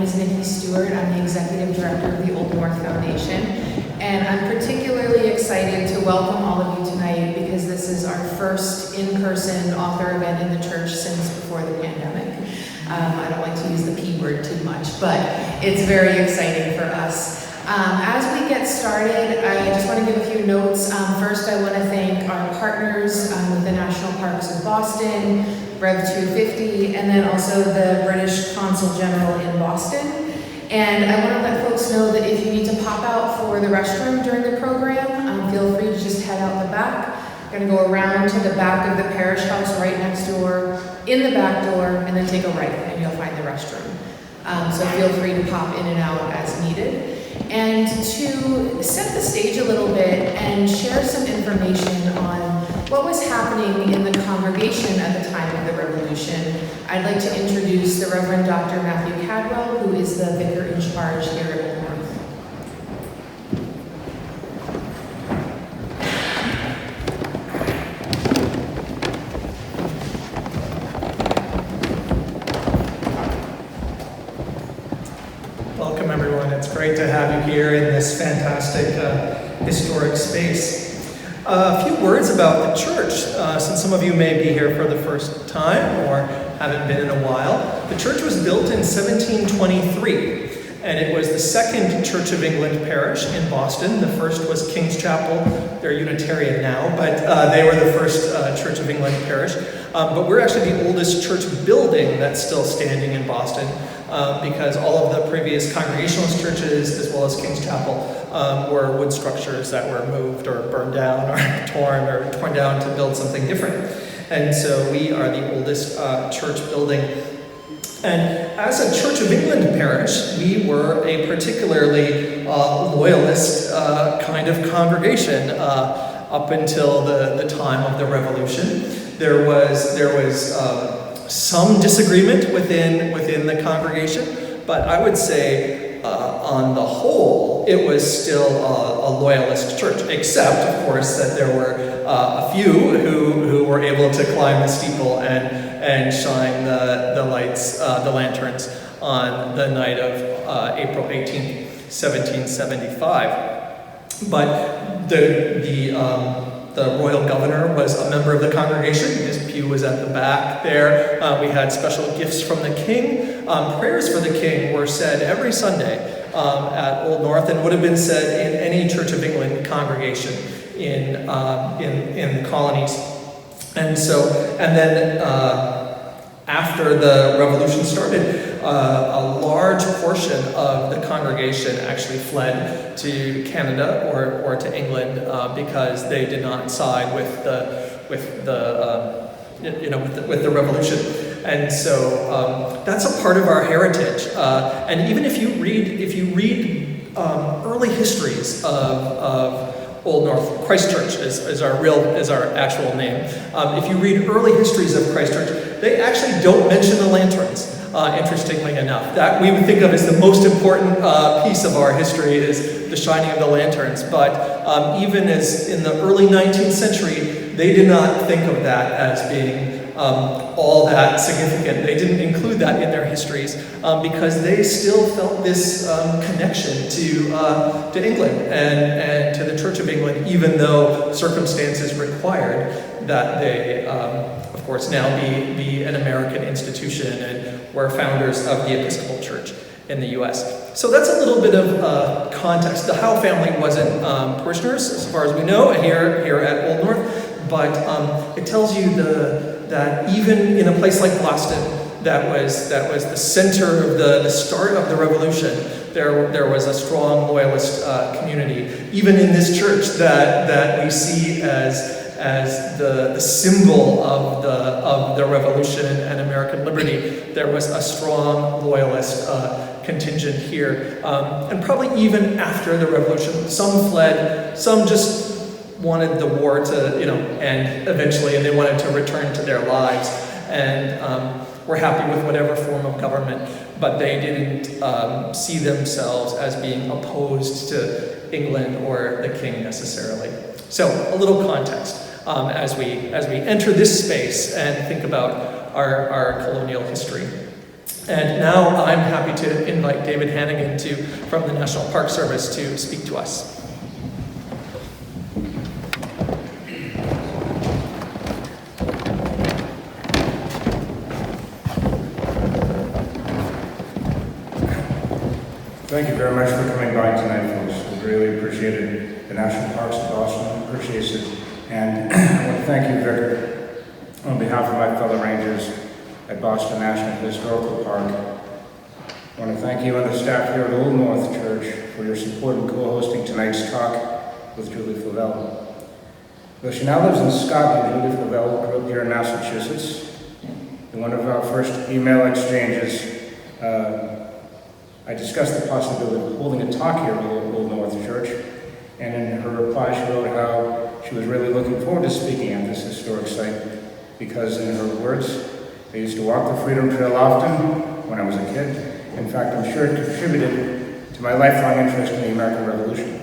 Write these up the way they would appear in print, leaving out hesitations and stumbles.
name is Nikki Stewart. I'm the Executive Director of the Old North Foundation, and I'm particularly excited to welcome all of you tonight because this is our first in-person author event in the church since before the pandemic. I don't like to use the P word too much, but it's very exciting for us. As we get started, I just want to give a few notes. First, I want to thank our partners with the National Parks of Boston, Rev 250, and then also the British Consul General in Boston. And I want to let folks know that if you need to pop out for the restroom during the program, feel free to just head out the back. We're going to go around to the back of the parish house right next door, in the back door, and then take a right, and you'll find the restroom. So feel free to pop in and out as needed. And to set the stage a little bit and share some information on what was happening in the congregation at the time of the Revolution, I'd like to introduce the Reverend Dr. Matthew Cadwell, who is the vicar in charge here at Old North. Welcome, everyone. It's great to have you here in this fantastic historic space. A few words about the church, since some of you may be here for the first time or haven't been in a while. The church was built in 1723, and it was the second Church of England parish in Boston. The first was King's Chapel. They're Unitarian now, but they were the first Church of England parish. But we're actually the oldest church building that's still standing in Boston, because all of the previous Congregationalist churches, as well as King's Chapel, were wood structures that were moved or burned down or torn down to build something different. And so we are the oldest church building. And as a Church of England parish, we were a particularly loyalist kind of congregation up until the time of the Revolution. There was some disagreement within the congregation, but I would say on the whole, it was still a loyalist church, except, of course, that there were a few who were able to climb the steeple and shine the lights, the lanterns, on the night of April 18th, 1775. But the royal governor was a member of the congregation. His pew was at the back there. We had special gifts from the king. Prayers for the king were said every Sunday at Old North, and would have been said in any Church of England congregation in the colonies. And then after the Revolution started, a large portion of the congregation actually fled to Canada or to England because they did not side with the Revolution. And so that's a part of our heritage. And even if you read early histories of Old North, Christ Church is our actual name. If you read early histories of Christ Church, they actually don't mention the lanterns. Interestingly enough, that we would think of as the most important piece of our history is the shining of the lanterns. But even as in the early 19th century, they did not think of that as being all that significant. They didn't include that in their histories because they still felt this connection to England and to the Church of England, even though circumstances required that they, of course, now be an American institution and were founders of the Episcopal Church in the U.S. So that's a little bit of context. The Howe family wasn't parishioners, as far as we know, here at Old North, but it tells you that even in a place like Boston, that was the center of the start of the Revolution, there was a strong loyalist community. Even in this church that we see as the symbol of the Revolution and American liberty, there was a strong loyalist contingent here. And probably even after the Revolution, some fled, some just wanted the war to end eventually, and they wanted to return to their lives, and were happy with whatever form of government, but they didn't see themselves as being opposed to England or the king necessarily. So a little context as we enter this space and think about our colonial history. And now I'm happy to invite David Hannigan from the National Park Service to speak to us. Thank you very much for coming by tonight, folks. We really appreciate it. The National Parks of Boston appreciates it. And I want to thank you, Vicar, on behalf of my fellow rangers at Boston National Historical Park. I want to thank you and the staff here at Old North Church for your support in co-hosting tonight's talk with Julie Flavell. Though she now lives in Scotland, Julie Flavell grew up here in Massachusetts. In one of our first email exchanges, I discussed the possibility of holding a talk here at Old North Church, and in her reply she wrote how she was really looking forward to speaking at this historic site because, in her words, I used to walk the Freedom Trail often when I was a kid. In fact, I'm sure it contributed to my lifelong interest in the American Revolution.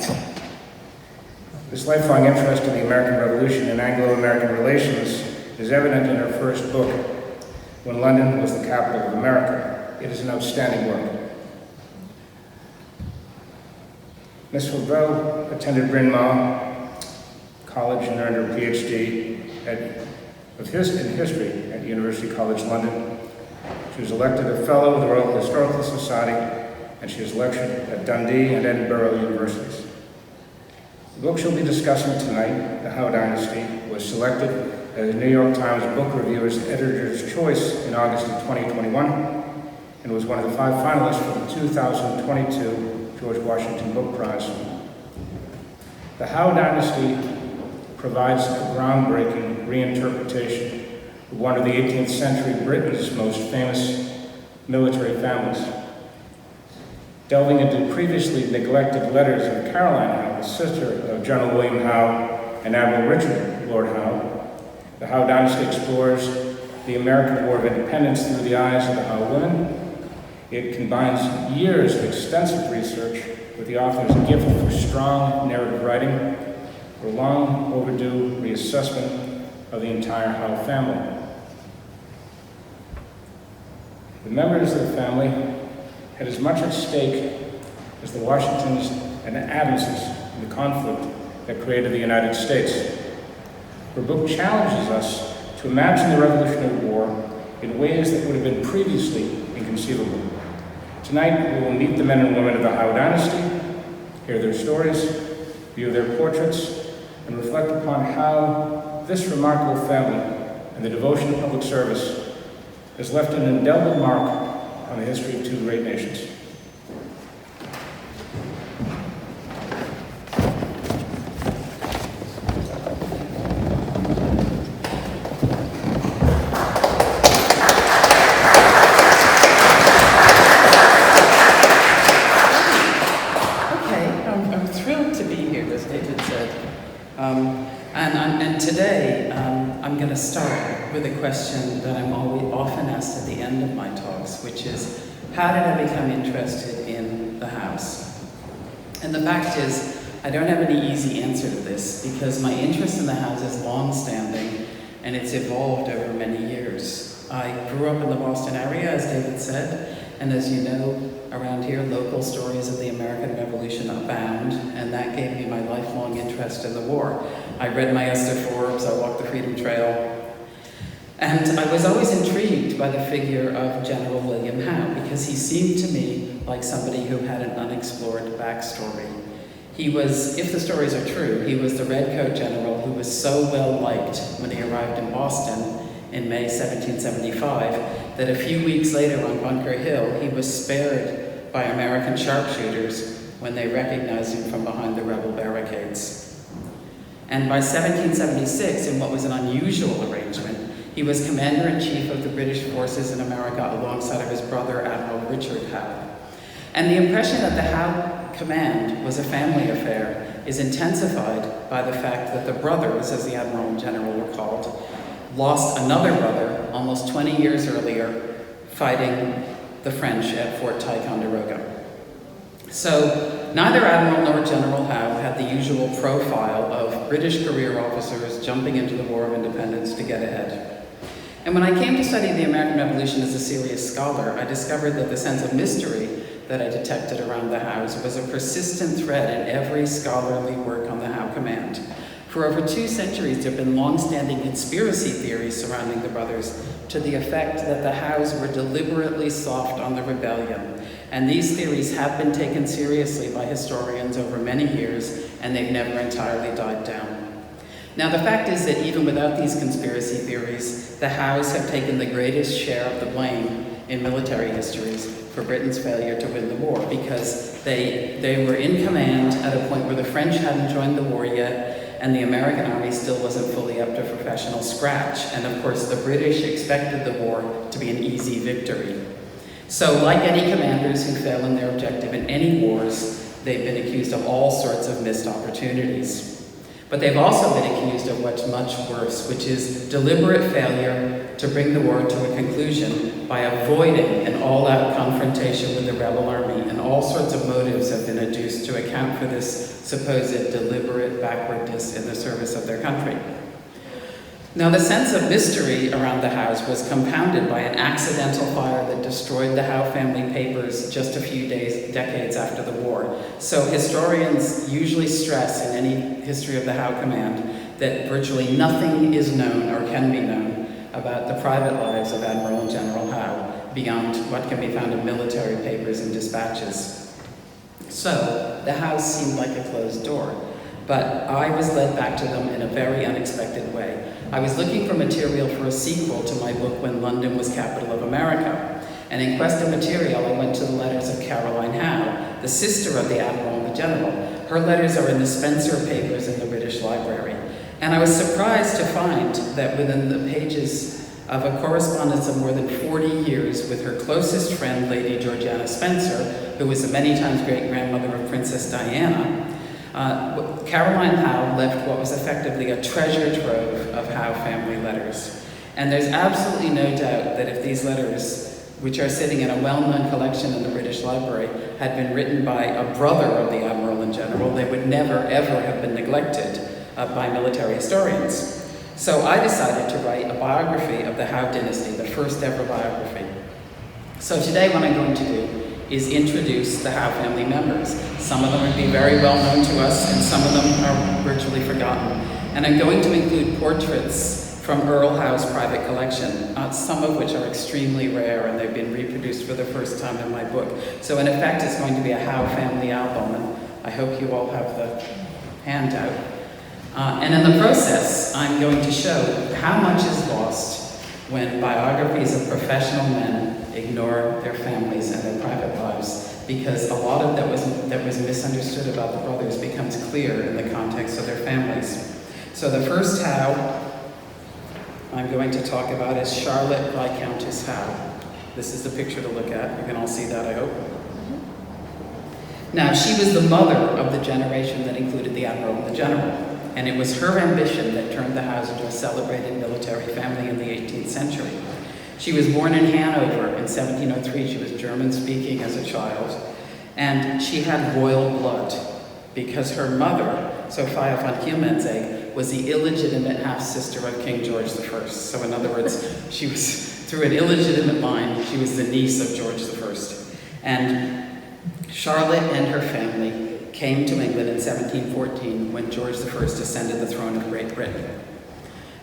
This lifelong interest in the American Revolution and Anglo-American relations is evident in her first book, When London Was the Capital of America. It is an outstanding work. Ms. Flavell attended Bryn Mawr College and earned her PhD in history at University College London. She was elected a Fellow of the Royal Historical Society, and she has lectured at Dundee and Edinburgh universities. The book she'll be discussing tonight, The Howe Dynasty, was selected as the New York Times Book Reviewer's Editor's Choice in August of 2021, and was one of the 5 finalists for the 2022 George Washington Book Prize. The Howe Dynasty provides a groundbreaking reinterpretation of one of the 18th century Britain's most famous military families. Delving into previously neglected letters of Caroline Howe, the sister of General William Howe and Admiral Richard Lord Howe, the Howe Dynasty explores the American War of Independence through the eyes of the Howe women. It combines years of extensive research with the author's gift for strong narrative writing, for long overdue reassessment of the entire Howe family. The members of the family had as much at stake as the Washingtons and Adamses in the conflict that created the United States. Her book challenges us to imagine the Revolutionary War in ways that would have been previously inconceivable. Tonight, we will meet the men and women of the Howe Dynasty, hear their stories, view their portraits, and reflect upon how this remarkable family and the devotion to public service has left an indelible mark on the history of 2 great nations. And today, I'm going to start with a question that I'm often asked at the end of my talks, which is, how did I become interested in the House? And the fact is, I don't have any easy answer to this, because my interest in the House is long-standing, and it's evolved over many years. I grew up in the Boston area, as David said, and as you know, around here, local stories of the American Revolution abound, and that gave me my lifelong interest in the war. I read my Esther Forbes, I walked the Freedom Trail, and I was always intrigued by the figure of General William Howe, because he seemed to me like somebody who had an unexplored backstory. He was, if the stories are true, he was the redcoat general who was so well liked when he arrived in Boston in May 1775, that a few weeks later on Bunker Hill, he was spared by American sharpshooters when they recognized him from behind the rebel barricades. And by 1776, in what was an unusual arrangement, he was commander-in-chief of the British forces in America alongside of his brother, Admiral Richard Howe. And the impression that the Howe command was a family affair is intensified by the fact that the brothers, as the Admiral and General were called, lost another brother almost 20 years earlier fighting the French at Fort Ticonderoga. So neither Admiral nor General Howe had the usual profile of British career officers jumping into the War of Independence to get ahead. And when I came to study the American Revolution as a serious scholar, I discovered that the sense of mystery that I detected around the Howes was a persistent thread in every scholarly work on the Howe command. For over 2 centuries, there have been long-standing conspiracy theories surrounding the brothers to the effect that the Howes were deliberately soft on the rebellion. And these theories have been taken seriously by historians over many years, and they've never entirely died down. Now, the fact is that even without these conspiracy theories, the Howes have taken the greatest share of the blame in military histories for Britain's failure to win the war, because they were in command at a point where the French hadn't joined the war yet, and the American army still wasn't fully up to professional scratch. And of course, the British expected the war to be an easy victory. So, like any commanders who fail in their objective in any wars, they've been accused of all sorts of missed opportunities. But they've also been accused of what's much worse, which is deliberate failure to bring the war to a conclusion by avoiding an all-out confrontation with the rebel army, and all sorts of motives have been adduced to account for this supposed deliberate backwardness in the service of their country. Now, the sense of mystery around the Howes was compounded by an accidental fire that destroyed the Howe family papers just a few decades after the war. So historians usually stress in any history of the Howe command that virtually nothing is known or can be known about the private lives of Admiral and General Howe beyond what can be found in military papers and dispatches. So the Howes seemed like a closed door, but I was led back to them in a very unexpected way. I was looking for material for a sequel to my book, When London Was Capital of America. And in quest of material, I went to the letters of Caroline Howe, the sister of the Admiral and the General. Her letters are in the Spencer papers in the British Library. And I was surprised to find that within the pages of a correspondence of more than 40 years with her closest friend, Lady Georgiana Spencer, who was the many times great-grandmother of Princess Diana, Caroline Howe left what was effectively a treasure trove of Howe family letters. And there's absolutely no doubt that if these letters, which are sitting in a well-known collection in the British Library, had been written by a brother of the Admiral and General, they would never, ever have been neglected by military historians. So I decided to write a biography of the Howe Dynasty, the first ever biography. So today what I'm going to do is introduce the Howe family members. Some of them would be very well known to us, and some of them are virtually forgotten. And I'm going to include portraits from Earl Howe's private collection, some of which are extremely rare, and they've been reproduced for the first time in my book. So in effect, it's going to be a Howe family album, and I hope you all have the handout. And in the process, I'm going to show how much is lost when biographies of professional men ignore their families and their private lives, because a lot of that was misunderstood about the brothers becomes clear in the context of their families. So the first Howe I'm going to talk about is Charlotte Viscountess Howe. This is the picture to look at. You can all see that, I hope. Now, she was the mother of the generation that included the Admiral and the General, and it was her ambition that turned the Howes into a celebrated military family in the 18th century. She was born in Hanover in 1703. She was German-speaking as a child, and she had royal blood because her mother, Sophia von Kielmansegg, was the illegitimate half-sister of King George I. So in other words, she was, through an illegitimate line, she was the niece of George I. And Charlotte and her family came to England in 1714 when George I ascended the throne of Great Britain.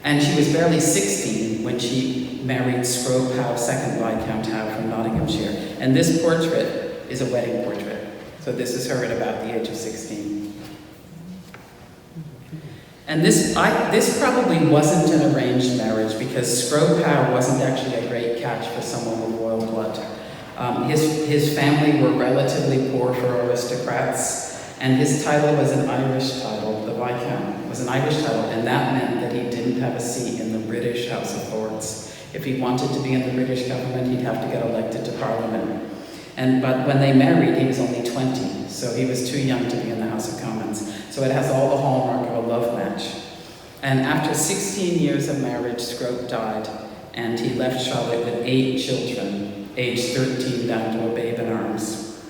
And she was barely 16 when she married Scrope Howe, 2nd Viscount Howe from Nottinghamshire. And this portrait is a wedding portrait. So this is her at about the age of 16. And this probably wasn't an arranged marriage, because Scrope Howe wasn't actually a great catch for someone with royal blood. His family were relatively poor for aristocrats, and his title was an Irish title. The Viscount was an Irish title, and that meant that he didn't have a seat in the British House of Lords. If he wanted to be in the British government, he'd have to get elected to Parliament. But when they married, he was only 20, so he was too young to be in the House of Commons. So it has all the hallmark of a love match. And after 16 years of marriage, Scrope died, and he left Charlotte with 8 children, aged 13 down to a babe in arms.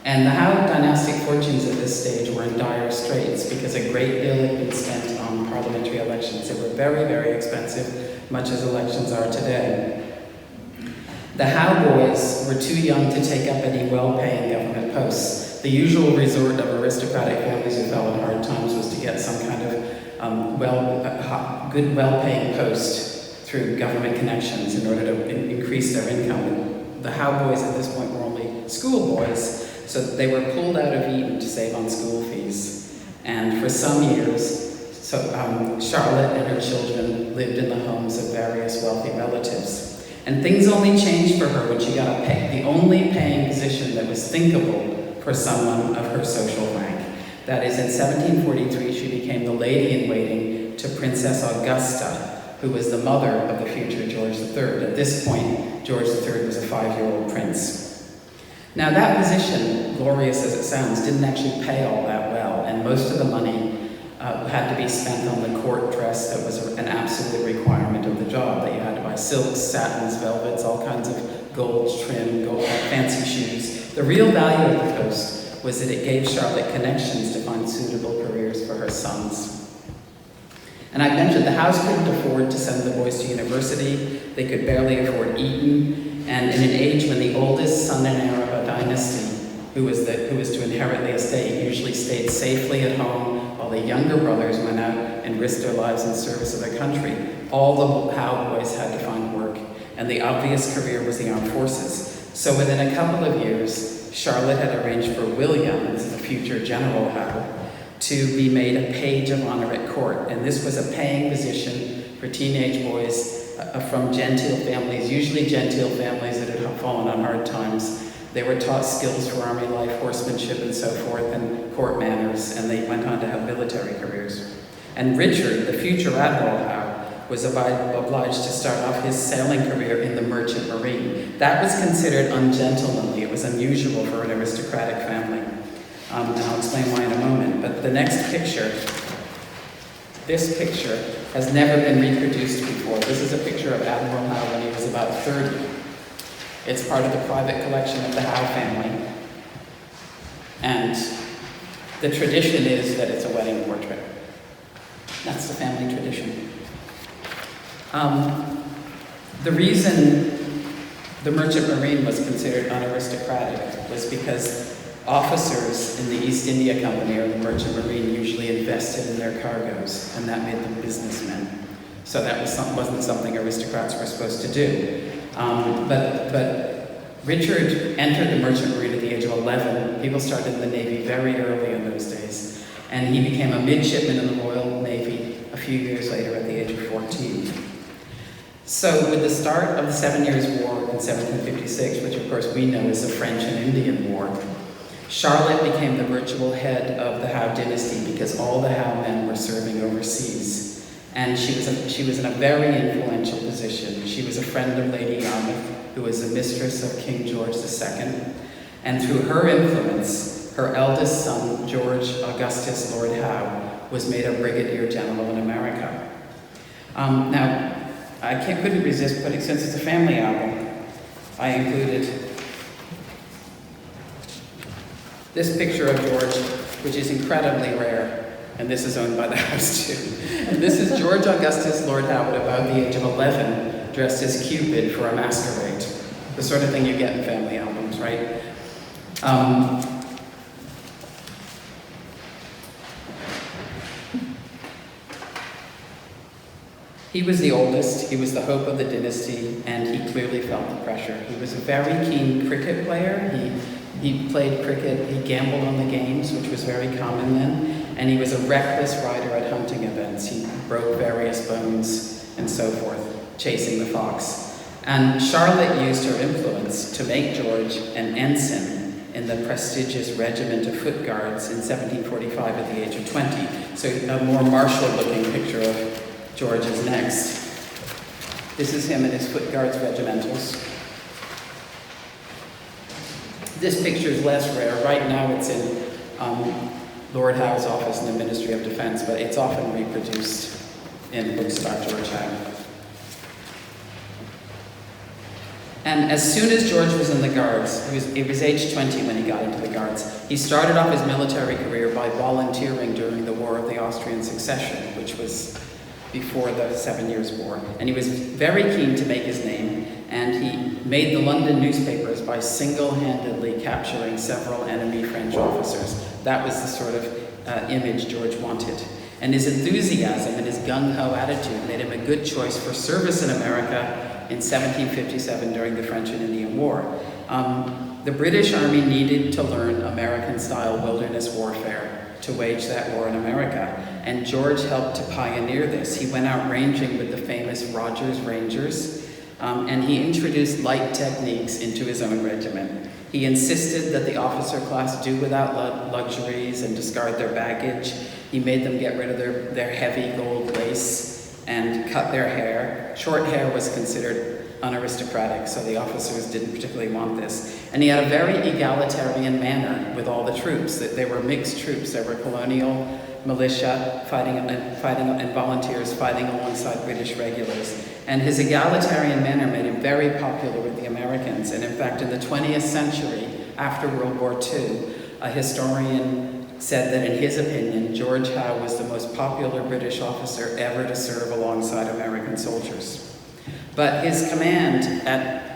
And the Howe dynastic fortunes at this stage were in dire straits because a great deal had been spent on parliamentary elections. They were very, very expensive. much as elections are today. The Howe boys were too young to take up any well-paying government posts. The usual resort of aristocratic families who fell in hard times was to get some kind of good, well-paying post through government connections in order to increase their income. The Howe boys at this point were only schoolboys, so they were pulled out of Eton to save on school fees. And for some years, Charlotte and her children lived in the homes of various wealthy relatives. And things only changed for her when she got the only paying position that was thinkable for someone of her social rank. That is, in 1743, she became the lady-in-waiting to Princess Augusta, who was the mother of the future George III. At this point, George III was a 5-year-old prince. Now that position, glorious as it sounds, didn't actually pay all that well, and most of the money had to be spent on the court dress that was an absolute requirement of the job, that you had to buy silks, satins, velvets, all kinds of gold trim, gold fancy shoes. The real value of the post was that it gave Charlotte connections to find suitable careers for her sons. And I mentioned the Howes couldn't afford to send the boys to university. They could barely afford Eton. And in an age when the oldest son and heir of a dynasty, who was to inherit the estate, usually stayed safely at home while the younger brothers went out and risked their lives in service of their country, all the Howe boys had to find work, and the obvious career was the armed forces. So within a couple of years, Charlotte had arranged for William, this is the future General Howe, to be made a page of honor at court. And this was a paying position for teenage boys from genteel families, usually genteel families that had fallen on hard times. They were taught skills for army life, horsemanship and so forth, and court manners, and they went on to have military careers. And Richard, the future Admiral Howe, was obliged to start off his sailing career in the merchant marine. That was considered ungentlemanly. It was unusual for an aristocratic family. And I'll explain why in a moment. But the next picture, this picture, has never been reproduced before. This is a picture of Admiral Howe when he was about 30. It's part of the private collection of the Howe family. And the tradition is that it's a wedding portrait. That's the family tradition. The reason the merchant marine was considered unaristocratic was because officers in the East India Company or the merchant marine usually invested in their cargoes, and that made them businessmen. So that wasn't something aristocrats were supposed to do. But Richard entered the merchant marine at the age of 11. People started in the Navy very early in those days. And he became a midshipman in the Royal Navy a few years later at the age of 14. So with the start of the 7 Years' War in 1756, which of course we know is the French and Indian War, Charlotte became the virtual head of the Howe dynasty because all the Howe men were serving overseas. And she was in a very influential position. She was a friend of Lady Yarmouth, who was the mistress of King George II. And through her influence, her eldest son, George Augustus Lord Howe, was made a brigadier general in America. Now, I couldn't resist putting, since it's a family album, I included this picture of George, which is incredibly rare. And this is owned by the House too. And this is George Augustus Lord Howe at about the age of 11, dressed as Cupid for a masquerade. The sort of thing you get in family albums, right? He was the oldest, he was the hope of the dynasty, and he clearly felt the pressure. He was a very keen cricket player. He played cricket, he gambled on the games, which was very common then, and he was a reckless rider at hunting events. He broke various bones and so forth, chasing the fox. And Charlotte used her influence to make George an ensign in the prestigious regiment of foot guards in 1745 at the age of 20. So a more martial-looking picture of George is next. This is him in his foot guards regimentals. This picture is less rare. Right now it's in Lord Howe's office in the Ministry of Defense, but it's often reproduced in books about George Howe. And as soon as George was in the Guards, he was age 20 when he got into the Guards, he started off his military career by volunteering during the War of the Austrian Succession, which was before the 7 Years' War. And he was very keen to make his name, and he made the London newspapers by single-handedly capturing several enemy French officers. That was the sort of image George wanted. And his enthusiasm and his gung-ho attitude made him a good choice for service in America in 1757 during the French and Indian War. The British Army needed to learn American-style wilderness warfare to wage that war in America, and George helped to pioneer this. He went out ranging with the famous Rogers Rangers, and he introduced light techniques into his own regiment. He insisted that the officer class do without luxuries and discard their baggage. He made them get rid of their heavy gold lace and cut their hair. Short hair was considered unaristocratic, so the officers didn't particularly want this. And he had a very egalitarian manner with all the troops. They were mixed troops. There were colonial militia fighting and volunteers fighting alongside British regulars. And his egalitarian manner made him very popular with the Americans. And in fact, in the 20th century, after World War II, a historian said that in his opinion, George Howe was the most popular British officer ever to serve alongside American soldiers. But his command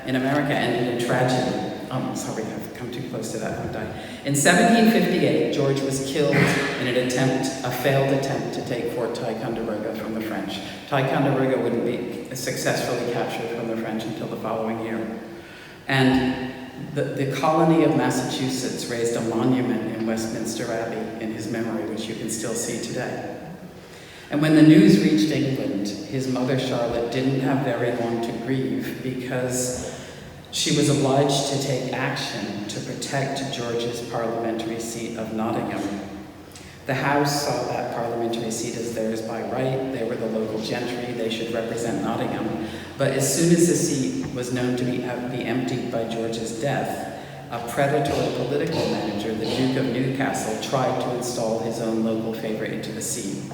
in America ended in tragedy. Oh, sorry, I've come too close to that, haven't I? In 1758, George was killed in a failed attempt to take Fort Ticonderoga from the French. Ticonderoga wouldn't be successfully captured from the French until the following year. And the colony of Massachusetts raised a monument in Westminster Abbey in his memory, which you can still see today. And when the news reached England, his mother Charlotte didn't have very long to grieve because she was obliged to take action to protect George's parliamentary seat of Nottingham. The House saw that parliamentary seat as theirs by right. They were the local gentry. They should represent Nottingham. But as soon as the seat was known to be emptied by George's death, a predatory political manager, the Duke of Newcastle, tried to install his own local favorite into the seat.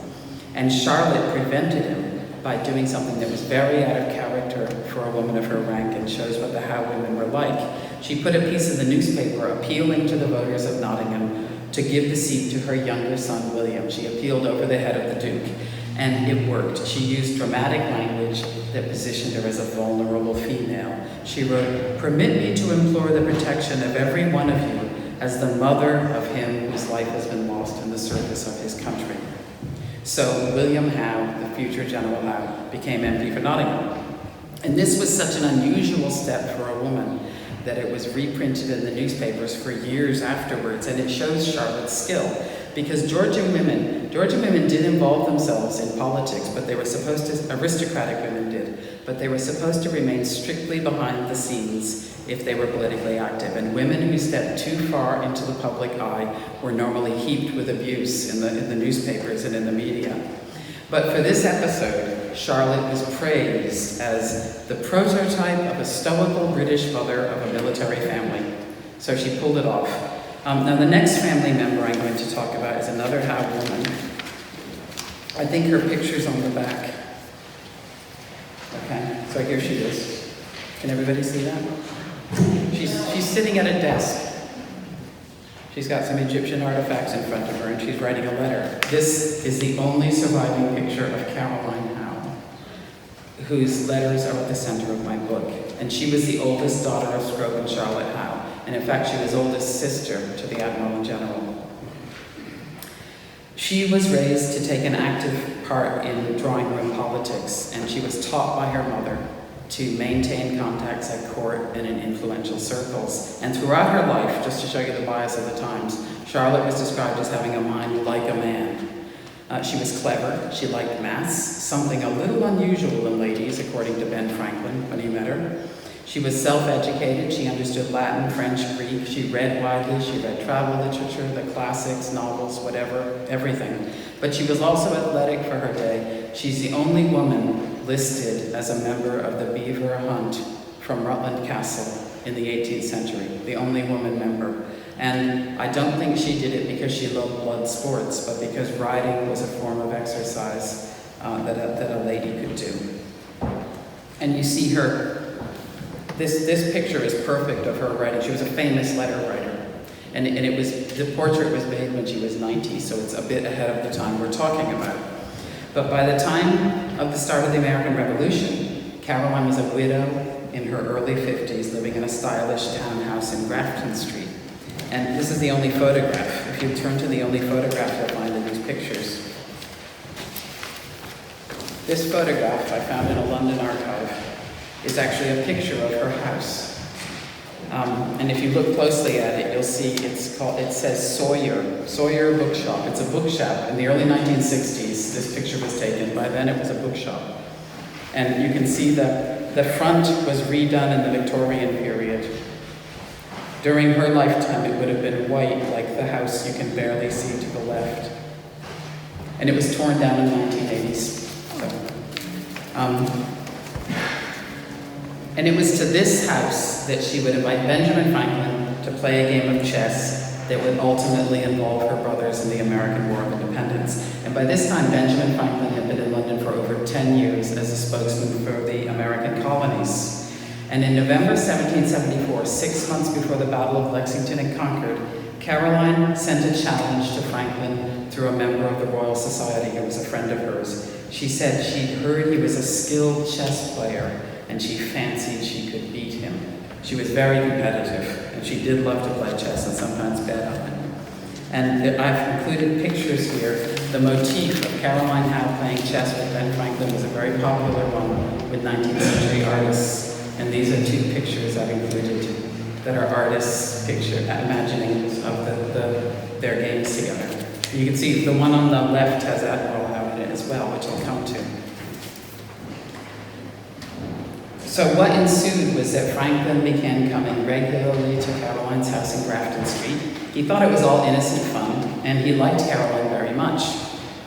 And Charlotte prevented him by doing something that was very out of character for a woman of her rank and shows what the Howe women were like. She put a piece in the newspaper appealing to the voters of Nottingham to give the seat to her younger son, William. She appealed over the head of the Duke, and it worked. She used dramatic language that positioned her as a vulnerable female. She wrote, "Permit me to implore the protection of every one of you as the mother of him whose life has been lost in the service of his country." So William Howe, the future General Howe, became MP for Nottingham. And this was such an unusual step for a woman that it was reprinted in the newspapers for years afterwards, and it shows Charlotte's skill. Because Georgian women did involve themselves in politics, but they were supposed to, aristocratic women did, but they were supposed to remain strictly behind the scenes if they were politically active. And women who stepped too far into the public eye were normally heaped with abuse in the newspapers and in the media. But for this episode, Charlotte was praised as the prototype of a stoical British mother of a military family. So she pulled it off. Now the next family member I'm going to talk about is another Howe woman. I think her picture's on the back. Okay, so here she is. Can everybody see that? She's sitting at a desk. She's got some Egyptian artifacts in front of her, and she's writing a letter. This is the only surviving picture of Caroline Howe, whose letters are at the center of my book. And she was the oldest daughter of Scrope and Charlotte Howe. And in fact, she was oldest sister to the Admiral and General. She was raised to take an active part in drawing room politics, and she was taught by her mother to maintain contacts at court and in influential circles. And throughout her life, just to show you the bias of the times, Charlotte was described as having a mind like a man. She was clever, she liked maths, something a little unusual in ladies, according to Ben Franklin when he met her. She was self-educated, she understood Latin, French, Greek, she read widely, she read travel literature, the classics, novels, whatever, everything. But she was also athletic for her day. She's the only woman listed as a member of the Beaver Hunt from Rutland Castle in the 18th century, the only woman member. And I don't think she did it because she loved blood sports, but because riding was a form of exercise that a lady could do. And you see her, this picture is perfect of her writing. She was a famous letter writer. And the portrait was made when she was 90, so it's a bit ahead of the time we're talking about. But by the time of the start of the American Revolution, Caroline was a widow in her early 50s, living in a stylish townhouse in Grafton Street. And this is the only photograph. If you turn to the only photograph you'll find in these pictures. This photograph I found in a London archive is actually a picture of her house. And if you look closely at it, you'll see it says Sawyer Bookshop. It's a bookshop. In the early 1960s, this picture was taken. By then it was a bookshop. And you can see the front was redone in the Victorian period. During her lifetime, it would have been white, like the house you can barely see to the left. And it was torn down in the 1980s. And it was to this house that she would invite Benjamin Franklin to play a game of chess that would ultimately involve her brothers in the American War of Independence. And by this time, Benjamin Franklin had been in London for over 10 years as a spokesman for the American colonies. And in November 1774, 6 months before the Battle of Lexington and Concord, Caroline sent a challenge to Franklin through a member of the Royal Society who was a friend of hers. She said she'd heard he was a skilled chess player and she fancied she could beat him. She was very competitive, and she did love to play chess and sometimes bet on it. And I've included pictures here. The motif of Caroline Howe playing chess with Ben Franklin was a very popular one with 19th century artists. And these are 2 pictures I've included that are artists' imaginings of their games together. You can see the one on the left has Admiral Howe in it as well, which I'll come to. So what ensued was that Franklin began coming regularly to Caroline's house in Grafton Street. He thought it was all innocent fun, and he liked Caroline very much.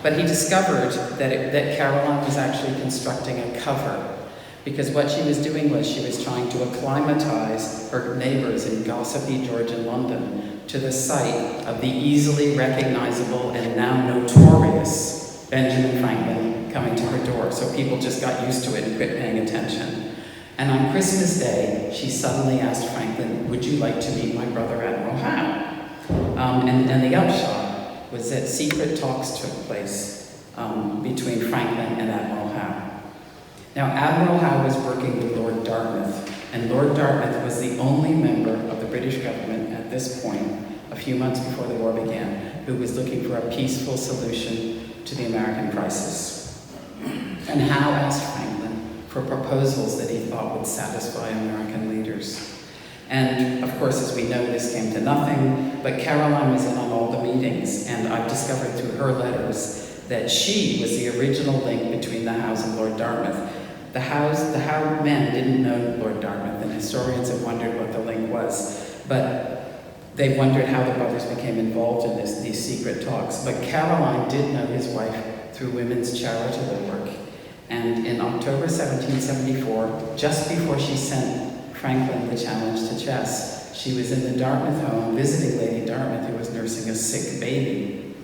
But he discovered that Caroline was actually constructing a cover, because what she was doing was she was trying to acclimatize her neighbors in gossipy Georgian London to the sight of the easily recognizable and now notorious Benjamin Franklin coming to her door. So people just got used to it and quit paying attention. And on Christmas Day, she suddenly asked Franklin, "Would you like to meet my brother, Admiral Howe?" And the upshot was that secret talks took place between Franklin and Admiral Howe. Now, Admiral Howe was working with Lord Dartmouth, and Lord Dartmouth was the only member of the British government at this point, a few months before the war began, who was looking for a peaceful solution to the American crisis. And Howe asked Franklin for proposals that he thought would satisfy American leaders. And of course, as we know, this came to nothing, but Caroline was in on all the meetings, and I've discovered through her letters that she was the original link between the Howes and Lord Dartmouth. The Howe men didn't know Lord Dartmouth, and historians have wondered what the link was, but they wondered how the brothers became involved in these secret talks. But Caroline did know his wife through women's charitable work. And in October 1774, just before she sent Franklin the challenge to chess, she was in the Dartmouth home visiting Lady Dartmouth, who was nursing a sick baby.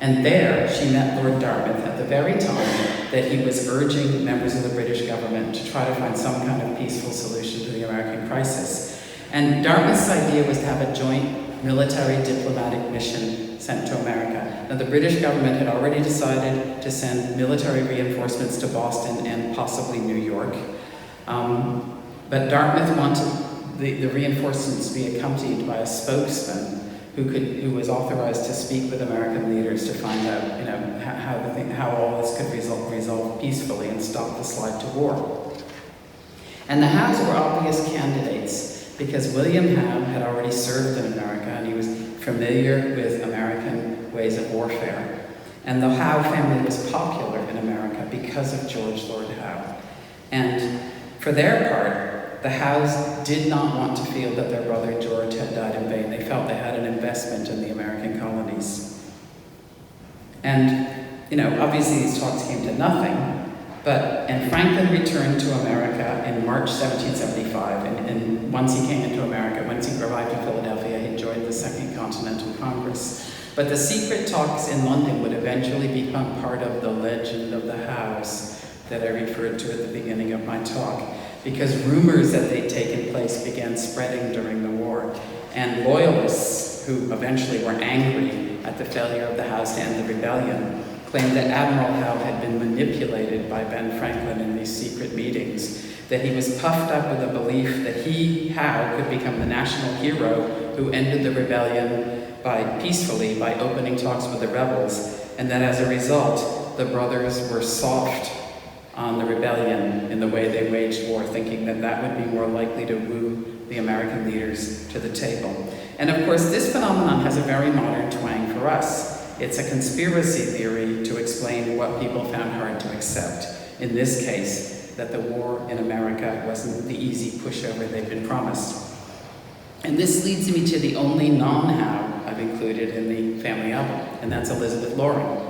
And there she met Lord Dartmouth at the very time that he was urging members of the British government to try to find some kind of peaceful solution to the American crisis. And Dartmouth's idea was to have a joint military diplomatic mission sent to America. Now, the British government had already decided to send military reinforcements to Boston and possibly New York. But Dartmouth wanted the reinforcements to be accompanied by a spokesman who was authorized to speak with American leaders to find out, how all this could resolve peacefully and stop the slide to war. And the Howes were obvious candidates because William Howe had already served in America and he was familiar with American ways of warfare. And the Howe family was popular in America because of George Lord Howe. And for their part, the Howes did not want to feel that their brother George had died in vain. They felt they had an investment in the American colonies. And, obviously these talks came to nothing, and Franklin returned to America in March 1775, and once he came into America, once he arrived in Philadelphia, he joined the Second Continental Congress. But the secret talks in London would eventually become part of the legend of the Howes that I referred to at the beginning of my talk, because rumors that they'd taken place began spreading during the war, and loyalists who eventually were angry at the failure of the Howes to end the rebellion claimed that Admiral Howe had been manipulated by Ben Franklin in these secret meetings, that he was puffed up with a belief that he, Howe, could become the national hero who ended the rebellion peacefully by opening talks with the rebels, and that as a result, the brothers were soft on the rebellion in the way they waged war, thinking that that would be more likely to woo the American leaders to the table. And of course, this phenomenon has a very modern twang for us. It's a conspiracy theory to explain what people found hard to accept. In this case, that the war in America wasn't the easy pushover they'd been promised. And this leads me to the only non-Howe I've included in the family album, and that's Elizabeth Loring.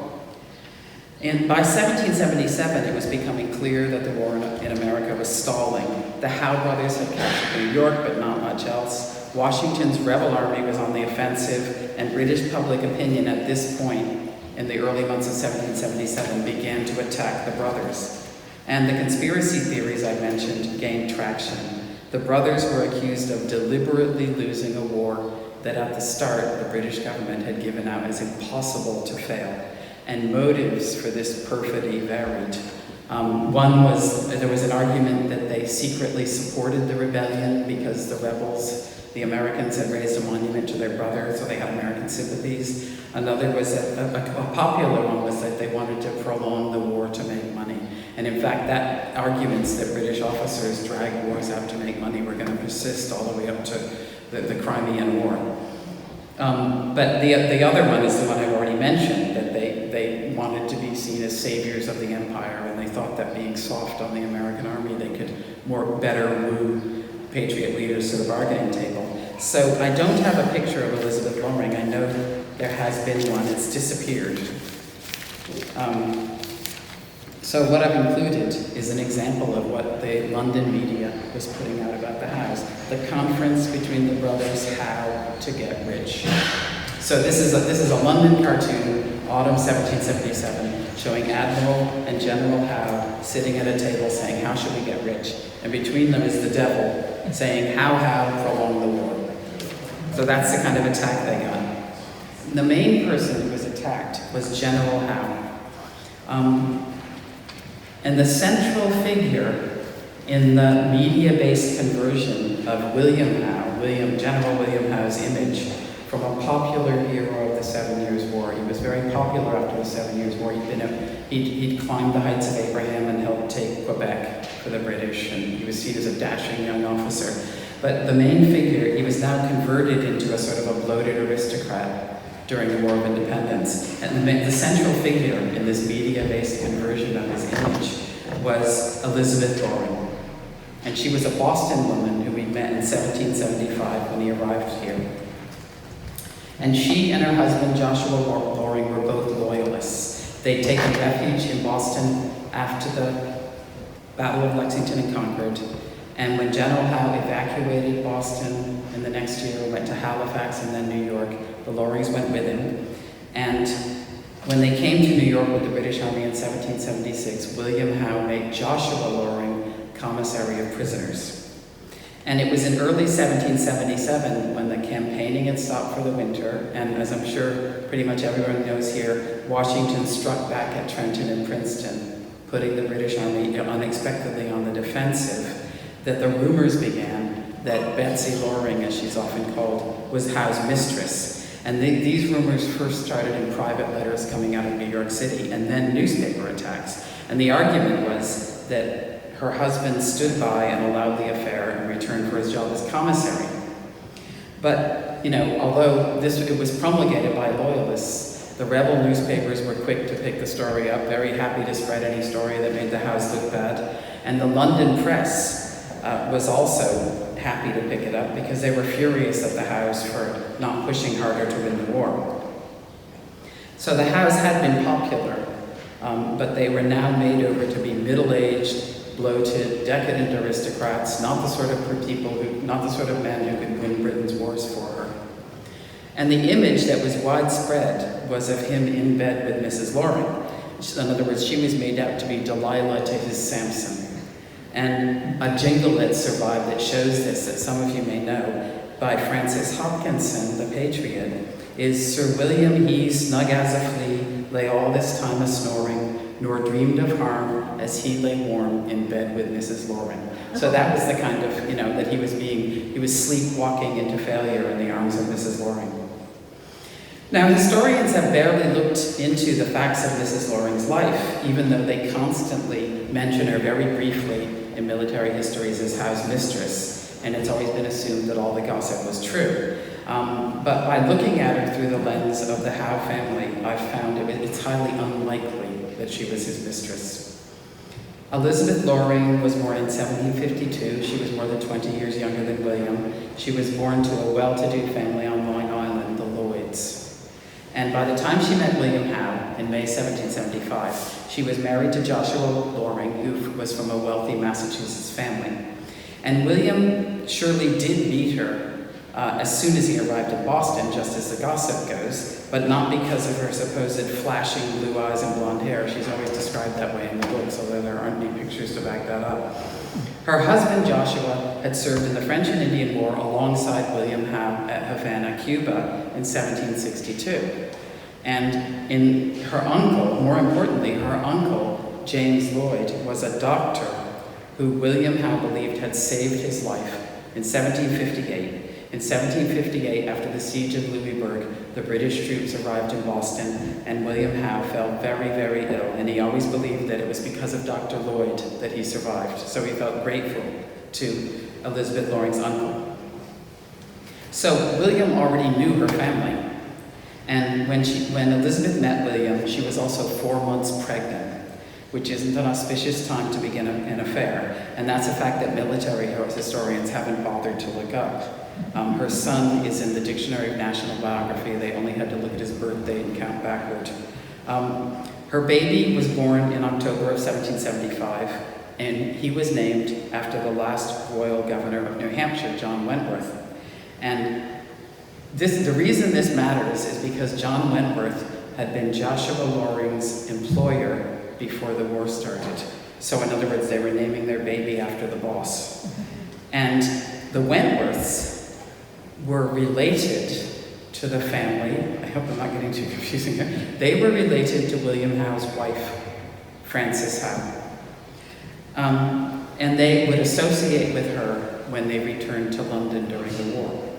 And by 1777, it was becoming clear that the war in America was stalling. The Howe brothers had captured New York, but not much else. Washington's rebel army was on the offensive, and British public opinion at this point, in the early months of 1777, began to attack the brothers. And the conspiracy theories I mentioned gained traction. The brothers were accused of deliberately losing a war that at the start the British government had given out as impossible to fail. And motives for this perfidy varied. One was, there was an argument that they secretly supported the rebellion because the rebels, the Americans, had raised a monument to their brother, so they had American sympathies. Another was a popular one was that they wanted to prolong the war to make money. And in fact, that arguments that British officers dragged wars out to make money were going to persist all the way up to the Crimean War. But the other one is the one I've already mentioned, that they wanted to be seen as saviors of the empire, and they thought that being soft on the American army, they could better woo patriot leaders to the bargaining table. So I don't have a picture of Elizabeth Loring. I know there has been one. It's disappeared. So what I've included is an example of what the London media was putting out about the Howes. The conference between the brothers Howe to get rich. So this is a London cartoon, autumn 1777, showing Admiral and General Howe sitting at a table saying, "How should we get rich?" And between them is the devil saying, "How prolong the war." So that's the kind of attack they got. The main person who was attacked was General Howe. And the central figure in the media-based conversion of William Howe, General William Howe's image, from a popular hero of the 7 Years' War. He was very popular after the 7 Years' War. He'd climbed the heights of Abraham and helped take Quebec for the British, and he was seen as a dashing young officer. But the main figure, he was now converted into a sort of a bloated aristocrat during the War of Independence. And the central figure in this media-based conversion of his image was Elizabeth Loring. And she was a Boston woman who we met in 1775 when he arrived here. And she and her husband, Joshua Loring, were both loyalists. They'd taken refuge in Boston after the Battle of Lexington and Concord. And when General Howe evacuated Boston in the next year, went to Halifax and then New York, the Lorings went with him. And when they came to New York with the British Army in 1776, William Howe made Joshua Loring commissary of prisoners. And it was in early 1777 when the campaigning had stopped for the winter, and as I'm sure pretty much everyone knows here, Washington struck back at Trenton and Princeton, putting the British Army unexpectedly on the defensive, that the rumors began that Betsy Loring, as she's often called, was Howe's mistress. And these rumors first started in private letters coming out of New York City, and then newspaper attacks. And the argument was that her husband stood by and allowed the affair in return for his job as commissary. But, although it was promulgated by loyalists, the rebel newspapers were quick to pick the story up, very happy to spread any story that made the Howes look bad. And the London press was also happy to pick it up because they were furious at the Howes for not pushing harder to win the war. So the Howes had been popular, but they were now made over to be middle-aged, bloated, decadent aristocrats, not the sort of men who could win Britain's wars for her. And the image that was widespread was of him in bed with Mrs. Loring. In other words, she was made out to be Delilah to his Samson. And a jingle that survived that shows this, that some of you may know, by Francis Hopkinson, the patriot, is Sir William he snug as a flea, lay all this time a-snoring, nor dreamed of harm as he lay warm in bed with Mrs. Loring. So that was the kind of, that he was sleepwalking into failure in the arms of Mrs. Loring. Now, historians have barely looked into the facts of Mrs. Loring's life, even though they constantly mention her very briefly in military histories as Howe's mistress, and it's always been assumed that all the gossip was true. But by looking at her through the lens of the Howe family, I've found it's highly unlikely that she was his mistress. Elizabeth Loring was born in 1752. She was more than 20 years younger than William. She was born to a well-to-do family on Long Island, the Lloyds. And by the time she met William Howe in May 1775, she was married to Joshua Loring, who was from a wealthy Massachusetts family. And William surely did meet her as soon as he arrived in Boston, just as the gossip goes, but not because of her supposed flashing blue eyes and blonde hair. She's always described that way in the books, although there aren't any pictures to back that up. Her husband, Joshua, had served in the French and Indian War alongside William Howe at Havana, Cuba in 1762. And her uncle, more importantly, her uncle, James Lloyd, was a doctor who William Howe believed had saved his life in 1758. In 1758, after the siege of Louisbourg, the British troops arrived in Boston, and William Howe fell very, very ill, and he always believed that it was because of Dr. Lloyd that he survived, so he felt grateful to Elizabeth Loring's uncle. So William already knew her family, and when Elizabeth met William, she was also 4 months pregnant, which isn't an auspicious time to begin an affair, and that's a fact that military historians haven't bothered to look up. Her son is in the Dictionary of National Biography. They only had to look at his birth date and count backward. Her baby was born in October of 1775, and he was named after the last royal governor of New Hampshire, John Wentworth. And the reason this matters is because John Wentworth had been Joshua Loring's employer before the war started. So in other words, they were naming their baby after the boss. And the Wentworths were related to the family. I hope I'm not getting too confusing here. They were related to William Howe's wife, Frances Howe. And they would associate with her when they returned to London during the war.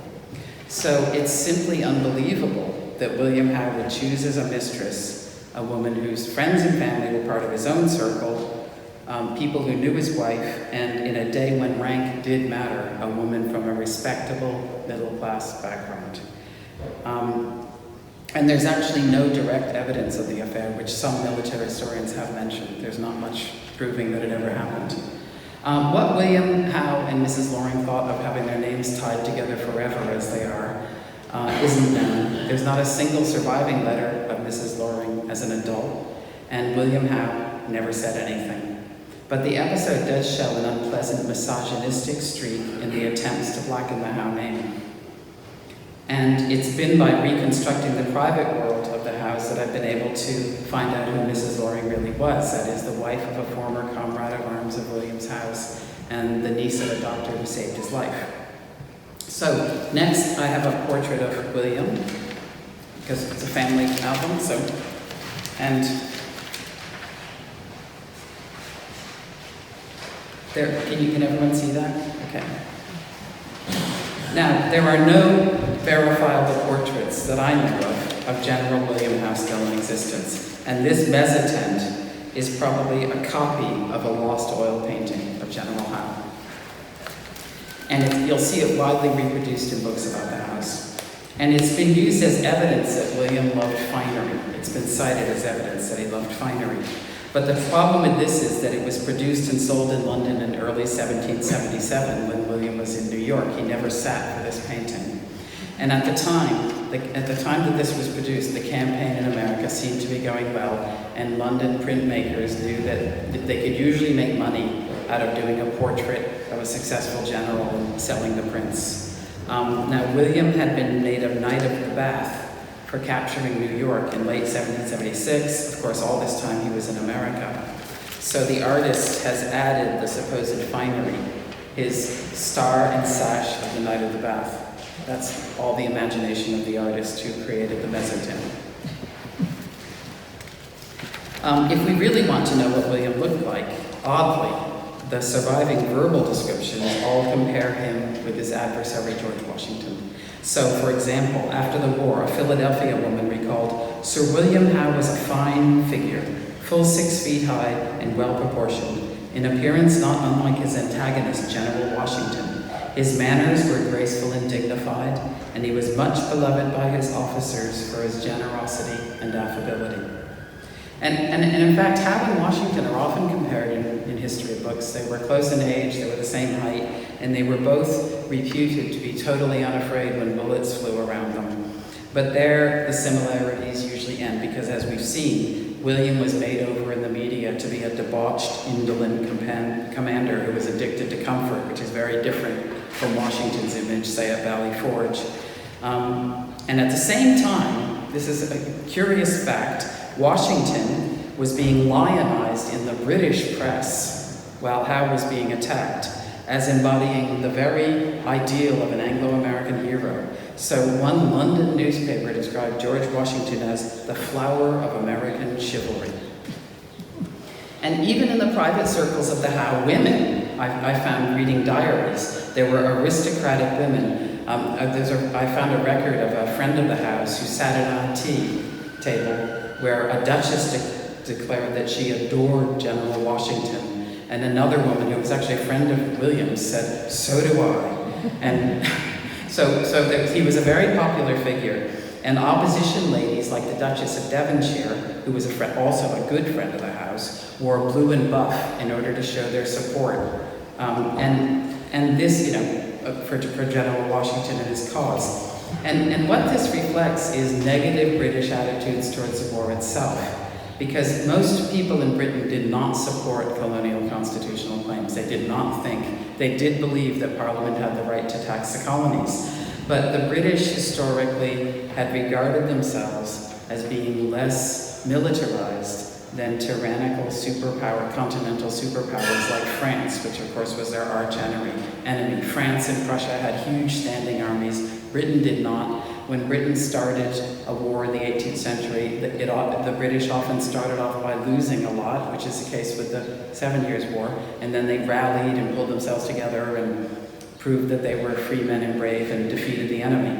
So it's simply unbelievable that William Howe would choose as a mistress a woman whose friends and family were part of his own circle, people who knew his wife, and in a day when rank did matter, a woman from a respectable middle-class background. And there's actually no direct evidence of the affair, which some military historians have mentioned. There's not much proving that it ever happened. What William Howe and Mrs. Loring thought of having their names tied together forever as they are isn't known. There's not a single surviving letter of Mrs. Loring as an adult, and William Howe never said anything. But the episode does show an unpleasant misogynistic streak in the attempts to blacken the Howe name. And it's been by reconstructing the private world of the Howes that I've been able to find out who Mrs. Loring really was. That is, the wife of a former comrade of arms of William's house and the niece of a doctor who saved his life. So next I have a portrait of William, because it's a family album, and there, can everyone see that? Okay. Now, there are no verifiable portraits that I know of General William Howe still in existence, and this mezzotent is probably a copy of a lost oil painting of General Howe. And you'll see it widely reproduced in books about the house. And it's been used as evidence that William loved finery. It's been cited as evidence that he loved finery. But the problem with this is that it was produced and sold in London in early 1777 when William was in New York. He never sat for this painting. And at the time that this was produced, the campaign in America seemed to be going well, and London printmakers knew that they could usually make money out of doing a portrait of a successful general and selling the prints. Now, William had been made a Knight of the Bath for capturing New York in late 1776. Of course, all this time he was in America. So the artist has added the supposed finery, his star and sash of the Knight of the Bath. That's all the imagination of the artist who created the mezzotint. If we really want to know what William looked like, oddly, the surviving verbal descriptions all compare him with his adversary, George Washington. So, for example, after the war, a Philadelphia woman recalled, "Sir William Howe was a fine figure, full 6 feet high and well-proportioned, in appearance not unlike his antagonist, General Washington. His manners were graceful and dignified, and he was much beloved by his officers for his generosity and affability." And in fact, Howe and Washington are often compared in history books. They were close in age, they were the same height, and they were both reputed to be totally unafraid when bullets flew around them. But there, the similarities usually end, because as we've seen, William was made over in the media to be a debauched, indolent commander who was addicted to comfort, which is very different from Washington's image, say, at Valley Forge. And at the same time, this is a curious fact, Washington was being lionized in the British press while Howe was being attacked, as embodying the very ideal of an Anglo-American hero. So one London newspaper described George Washington as the flower of American chivalry. And even in the private circles of the Howe women, I found reading diaries, there were aristocratic women. I found a record of a friend of the house who sat at a tea table where a duchess declared that she adored General Washington, and another woman who was actually a friend of William's said, "So do I." And he was a very popular figure, and opposition ladies like the Duchess of Devonshire, who was also a good friend of the house, wore blue and buff in order to show their support. And this, for General Washington and his cause. And what this reflects is negative British attitudes towards the war itself, because most people in Britain did not support colonial constitutional claims. They did believe that Parliament had the right to tax the colonies, but the British historically had regarded themselves as being less militarized than tyrannical continental superpowers like France, which of course was their arch enemy. France and Prussia had huge standing armies. Britain did not. When Britain started a war in the 18th century, the British often started off by losing a lot, which is the case with the 7 Years' War, and then they rallied and pulled themselves together and proved that they were free men and brave and defeated the enemy.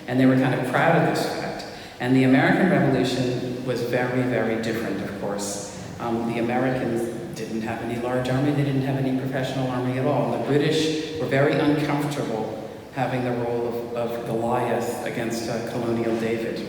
And they were kind of proud of this fact. And the American Revolution was very, very different, of course. The Americans didn't have any large army, they didn't have any professional army at all. And the British were very uncomfortable having the role of Goliath against colonial David.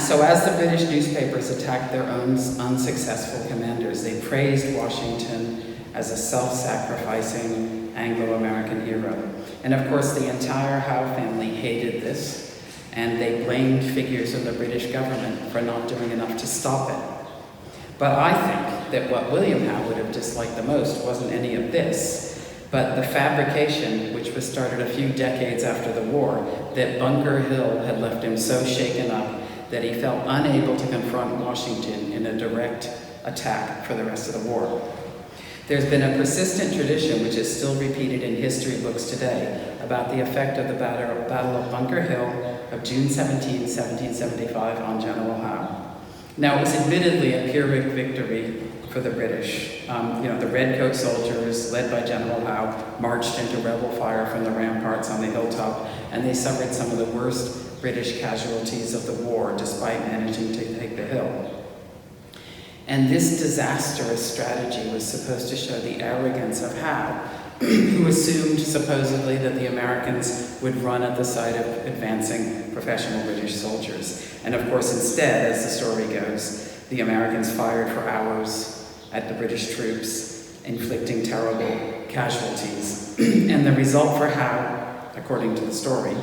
So as the British newspapers attacked their own unsuccessful commanders, they praised Washington as a self-sacrificing Anglo-American hero. And of course, the entire Howe family hated this, and they blamed figures of the British government for not doing enough to stop it. But I think that what William Howe would have disliked the most wasn't any of this, but the fabrication, which was started a few decades after the war, that Bunker Hill had left him so shaken up that he felt unable to confront Washington in a direct attack for the rest of the war. There's been a persistent tradition, which is still repeated in history books today, about the effect of the Battle of Bunker Hill of June 17, 1775 on General Howe. Now, it was admittedly a Pyrrhic victory for the British. The redcoat soldiers, led by General Howe, marched into rebel fire from the ramparts on the hilltop, and they suffered some of the worst British casualties of the war, despite managing to take the hill. And this disastrous strategy was supposed to show the arrogance of Howe, who assumed, supposedly, that the Americans would run at the sight of advancing professional British soldiers. And of course, instead, as the story goes, the Americans fired for hours at the British troops, inflicting terrible casualties. And the result for Howe, according to the story,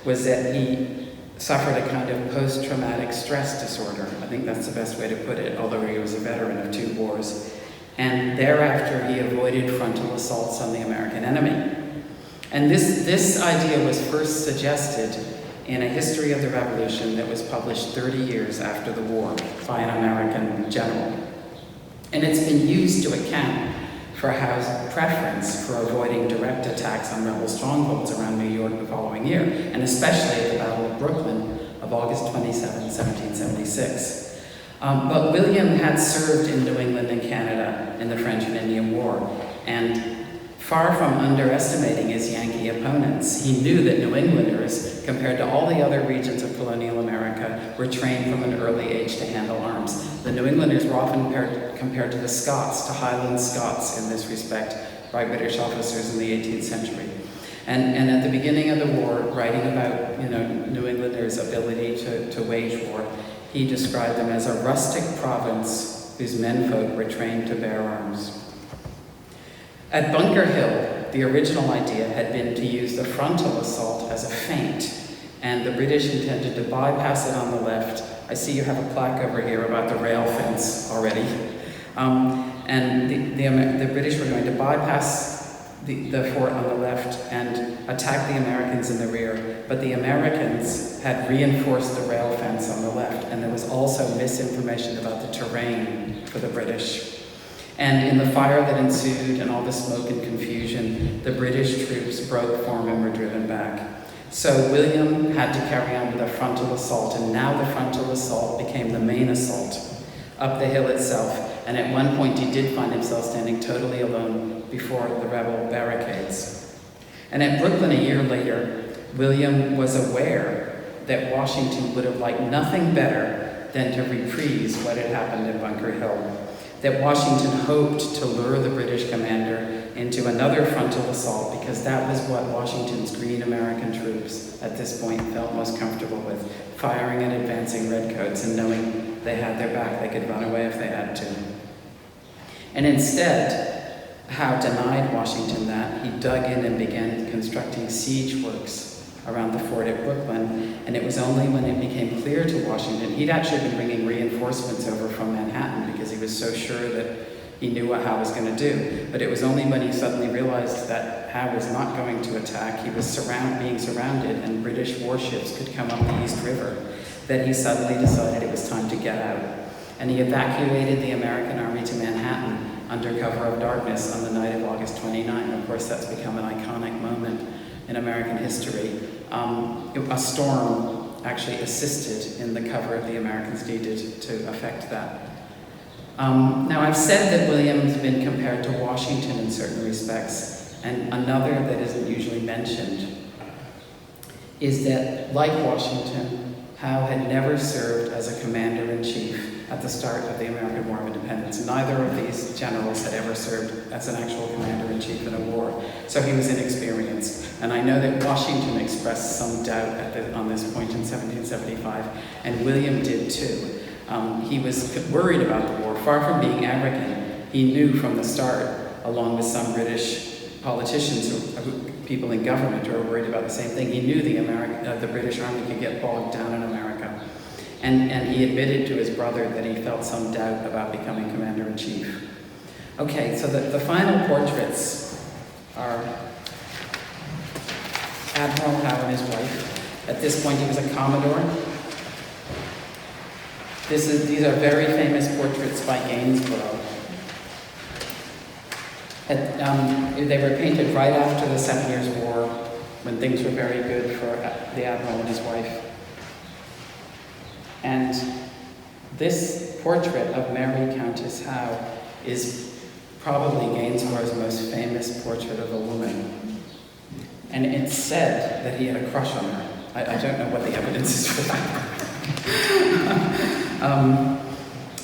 was that he suffered a kind of post-traumatic stress disorder. I think that's the best way to put it, although he was a veteran of 2 wars. And thereafter, he avoided frontal assaults on the American enemy. And this idea was first suggested in a history of the Revolution that was published 30 years after the war by an American general. And it's been used to account for Howe's preference for avoiding direct attacks on rebel strongholds around New York the following year, and especially at the Battle of Brooklyn of August 27, 1776. But William had served in New England and Canada in the French and Indian War, and far from underestimating his Yankee opponents, he knew that New Englanders, compared to all the other regions of colonial America, were trained from an early age to handle arms. The New Englanders were often compared to the Scots, to Highland Scots in this respect, by British officers in the 18th century. And at the beginning of the war, writing about New Englanders' ability to wage war, he described them as a rustic province whose menfolk were trained to bear arms. At Bunker Hill, the original idea had been to use the frontal assault as a feint, and the British intended to bypass it on the left. I see you have a plaque over here about the rail fence already. And the British were going to bypass the fort on the left and attack the Americans in the rear, but the Americans had reinforced the rail fence on the left, and there was also misinformation about the terrain for the British. And in the fire that ensued and all the smoke and confusion, the British troops broke form and were driven back. So William had to carry on with a frontal assault, and now the frontal assault became the main assault up the hill itself. And at one point he did find himself standing totally alone before the rebel barricades. And at Brooklyn a year later, William was aware that Washington would have liked nothing better than to reprise what had happened at Bunker Hill. That Washington hoped to lure the British commander into another frontal assault because that was what Washington's green American troops at this point felt most comfortable with, firing at advancing redcoats and knowing they had their back, they could run away if they had to. And instead, Howe denied Washington that. He dug in and began constructing siege works around the fort at Brooklyn, and it was only when it became clear to Washington, he'd actually been bringing reinforcements over from Manhattan because he was so sure that he knew what Howe was going to do. But it was only when he suddenly realized that Howe was not going to attack, he was being surrounded, and British warships could come up the East River, that he suddenly decided it was time to get out. And he evacuated the American army to Manhattan under cover of darkness on the night of August 29. Of course, that's become an iconic moment in American history. A storm actually assisted in the cover the Americans needed to effect that. Now, I've said that William's been compared to Washington in certain respects, and another that isn't usually mentioned is that, like Washington, Howe had never served as a commander-in-chief at the start of the American War of Independence. Neither of these generals had ever served as an actual commander-in-chief in a war, so he was inexperienced. And I know that Washington expressed some doubt on this point in 1775, and William did too. He was worried about the war. Far from being arrogant, he knew from the start, along with some British politicians, people in government who were worried about the same thing, he knew the British army could get bogged down in America. And he admitted to his brother that he felt some doubt about becoming commander-in-chief. Okay, so the final portraits are Admiral Howe and his wife. At this point, he was a Commodore. These are very famous portraits by Gainsborough. They were painted right after the 7 Years' War, when things were very good for the Admiral and his wife. And this portrait of Mary Countess Howe is probably Gainsborough's most famous portrait of a woman. And it's said that he had a crush on her. I don't know what the evidence is for that.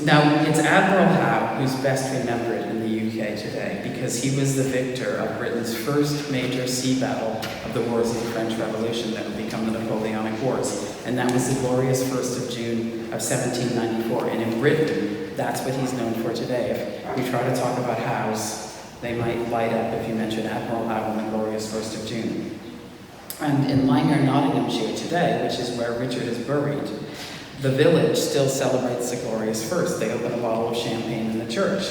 Now, it's Admiral Howe who's best remembered in the UK today because he was the victor of Britain's first major sea battle of the Wars of the French Revolution that would become the Napoleonic Wars. And that was the glorious 1st of June of 1794. And in Britain, that's what he's known for today. If we try to talk about Howes, they might light up if you mention Admiral Howe on the glorious 1st of June. And in Langer, Nottinghamshire today, which is where Richard is buried, the village still celebrates the glorious 1st. They open a bottle of champagne in the church.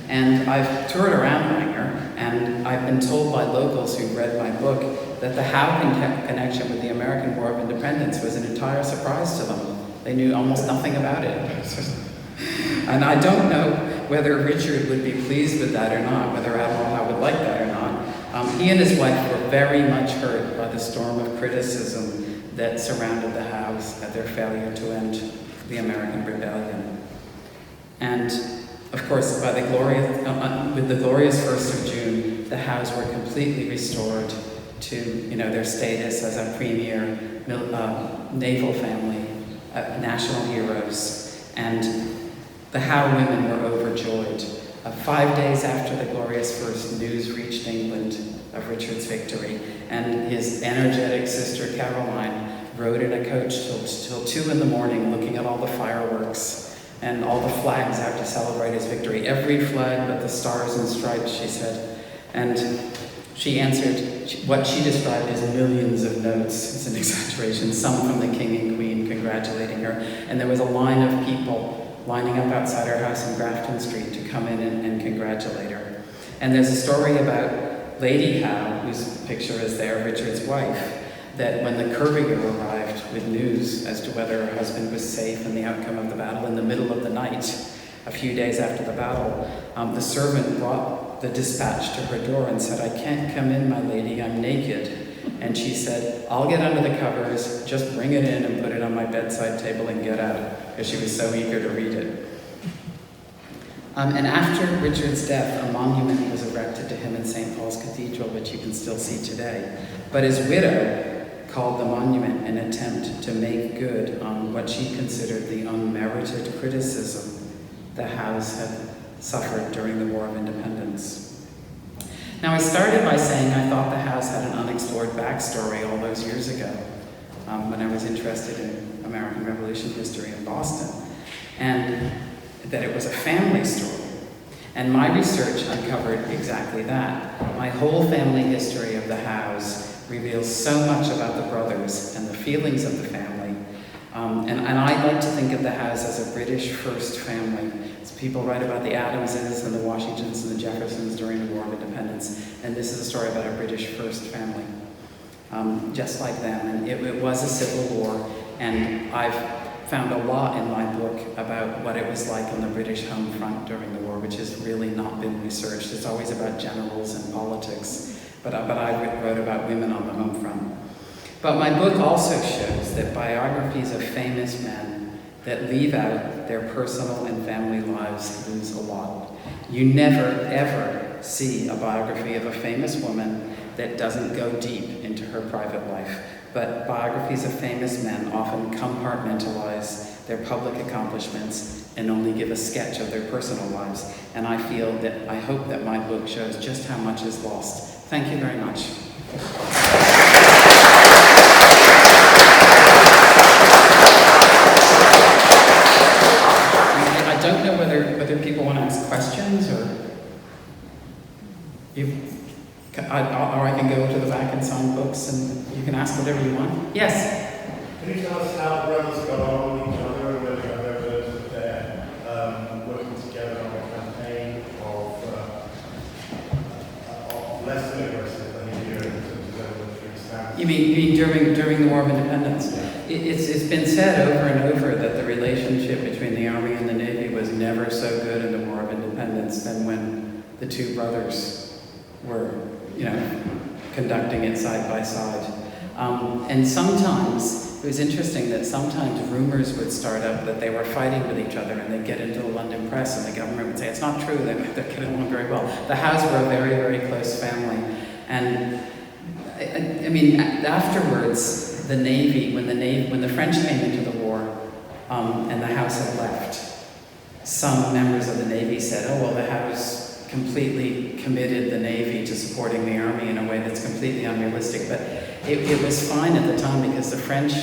And I've toured around Langer, and I've been told by locals who read my book that the Howe connection with the American War of Independence was an entire surprise to them. They knew almost nothing about it. And I don't know whether Richard would be pleased with that or not, whether Admiral Howe would like that or not. He and his wife were very much hurt by the storm of criticism that surrounded the Howes at their failure to end the American Rebellion. And of course, with the glorious 1st of June, the Howes were completely restored to their status as a premier naval family, national heroes, and the Howe women were overjoyed. 5 days after the glorious first, news reached England of Richard's victory, and his energetic sister Caroline rode in a coach till 2 in the morning, looking at all the fireworks and all the flags out to celebrate his victory. Every flag but the stars and stripes, she said. And she answered what she described as millions of notes. It's an exaggeration, some from the king and queen congratulating her. And there was a line of people lining up outside her house in Grafton Street to come in and congratulate her. And there's a story about Lady Howe, whose picture is there, Richard's wife, that when the courier arrived with news as to whether her husband was safe and the outcome of the battle in the middle of the night, a few days after the battle, the servant brought the dispatch to her door and said, "I can't come in, my lady, I'm naked." And she said, "I'll get under the covers, just bring it in and put it on my bedside table and get out," because she was so eager to read it. And after Richard's death, a monument was erected to him in St. Paul's Cathedral, which you can still see today. But his widow called the monument an attempt to make good on what she considered the unmerited criticism the Howes had suffered during the War of Independence. Now, I started by saying I thought the Howes had an unexplored backstory all those years ago when I was interested in American Revolution history in Boston, and that it was a family story. And my research uncovered exactly that. My whole family history of the Howes reveals so much about the brothers and the feelings of the family. And I like to think of the Howes as a British first family. As people write about the Adamses and the Washingtons and the Jeffersons during the War of Independence. And this is a story about a British first family, just like them. And it was a civil war, and I've found a lot in my book about what it was like on the British home front during the war, which has really not been researched. It's always about generals and politics. But I wrote about women on the home front. But my book also shows that biographies of famous men that leave out their personal and family lives lose a lot. You never, ever see a biography of a famous woman that doesn't go deep into her private life. But biographies of famous men often compartmentalize their public accomplishments and only give a sketch of their personal lives. And I hope that my book shows just how much is lost. Thank you very much. I don't know whether people want to ask questions or I can go to the back and sign books and you can ask whatever you want. Yes? Can you tell us how the brothers got on with each other and whether you have evidence of their working together on a campaign of less than aggressive behavior in terms of their military stance? You mean during the War of Independence? It's been said over and over that the relationship between the Army and the Navy was never so good in the War of Independence than when the two brothers were, conducting it side by side. And sometimes, it was interesting that sometimes rumors would start up that they were fighting with each other and they'd get into the London press and the government would say, it's not true, they're getting along very well. The Howes were a very, very close family. And afterwards, the Navy, when the French came into the war and the Howes had left, some members of the Navy said, oh, well, the Howes completely committed the Navy to supporting the Army in a way that's completely unrealistic. But it was fine at the time because the French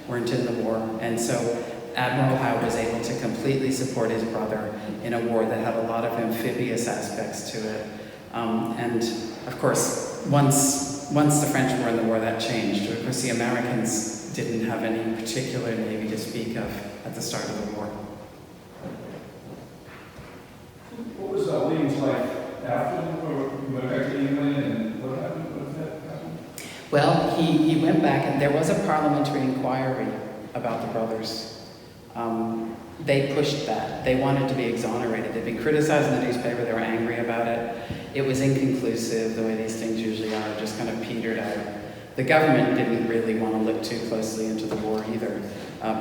weren't in the war. And so Admiral Howe was able to completely support his brother in a war that had a lot of amphibious aspects to it. And of course, once the French were in the war, that changed. Of course, the Americans didn't have any particular Navy to speak of at the start of the war. What was William's life after the war? He went back to England, and what happened? What did that happen? Well, he went back, and there was a parliamentary inquiry about the brothers. they pushed that. They wanted to be exonerated. They'd been criticized in the newspaper. They were angry about it. It was inconclusive, the way these things usually are, just kind of petered out. The government didn't really want to look too closely into the war either,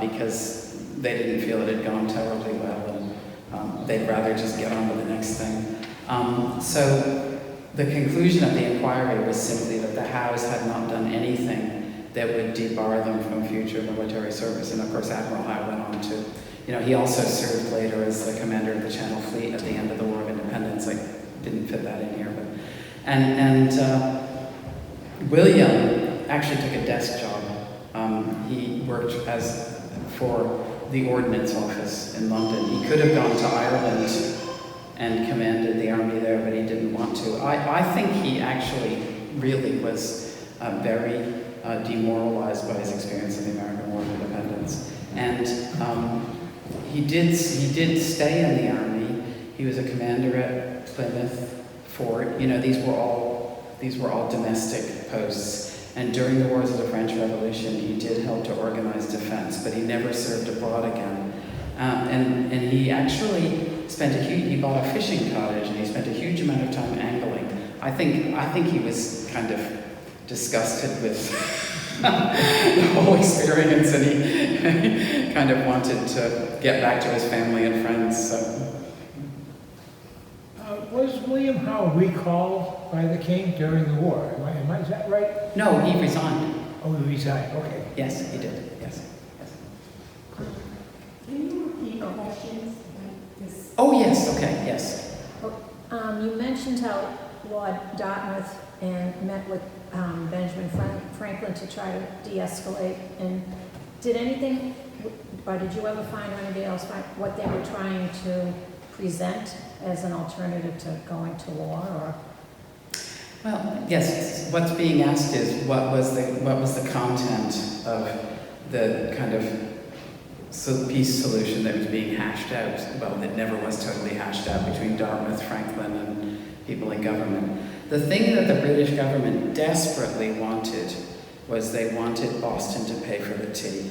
because they didn't feel it had gone terribly well, and they'd rather just get on with the next thing. So the conclusion of the inquiry was simply that the Howes had not done anything that would debar them from future military service. And of course, Admiral Howe went on to, he also served later as the commander of the Channel Fleet at the end of the War of Independence. I didn't fit that in here, but William actually took a desk job. He worked for the Ordnance Office in London. He could have gone to Ireland and commanded the army there, but he didn't want to. I think he actually really was very demoralized by his experience in the American War of Independence. And he did stay in the army. He was a commander at Plymouth Fort. These were all domestic posts. And during the wars of the French Revolution, he did help to organize defense, but he never served abroad again. And he actually he bought a fishing cottage, and he spent a huge amount of time angling. I think he was kind of disgusted with the whole experience, and he kind of wanted to get back to his family and friends. So. Was William Howe recalled by the king during the war? Is that right? No, he resigned. Oh, he resigned, okay. Yes, he did. Yes. Can you repeat the questions? This? Oh, yes. Okay, yes. You mentioned how Lord Dartmouth met with Benjamin Franklin to try to de-escalate. And did anything, or did you ever find, or anybody else find, what they were trying to present as an alternative to going to war? Or well, yes. What's being asked is what was the content of the kind of peace solution that was being hashed out? Well, that never was totally hashed out between Dartmouth, Franklin, and people in government. The thing that the British government desperately wanted was they wanted Boston to pay for the tea.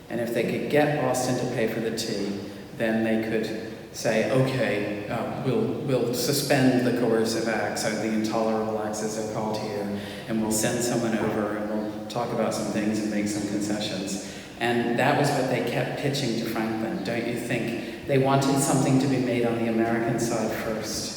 And if they could get Boston to pay for the tea, then they could say, okay, we'll suspend the coercive acts, or the intolerable acts as they're called here, and we'll send someone over and we'll talk about some things and make some concessions. And that was what they kept pitching to Franklin, don't you think? They wanted something to be made on the American side first.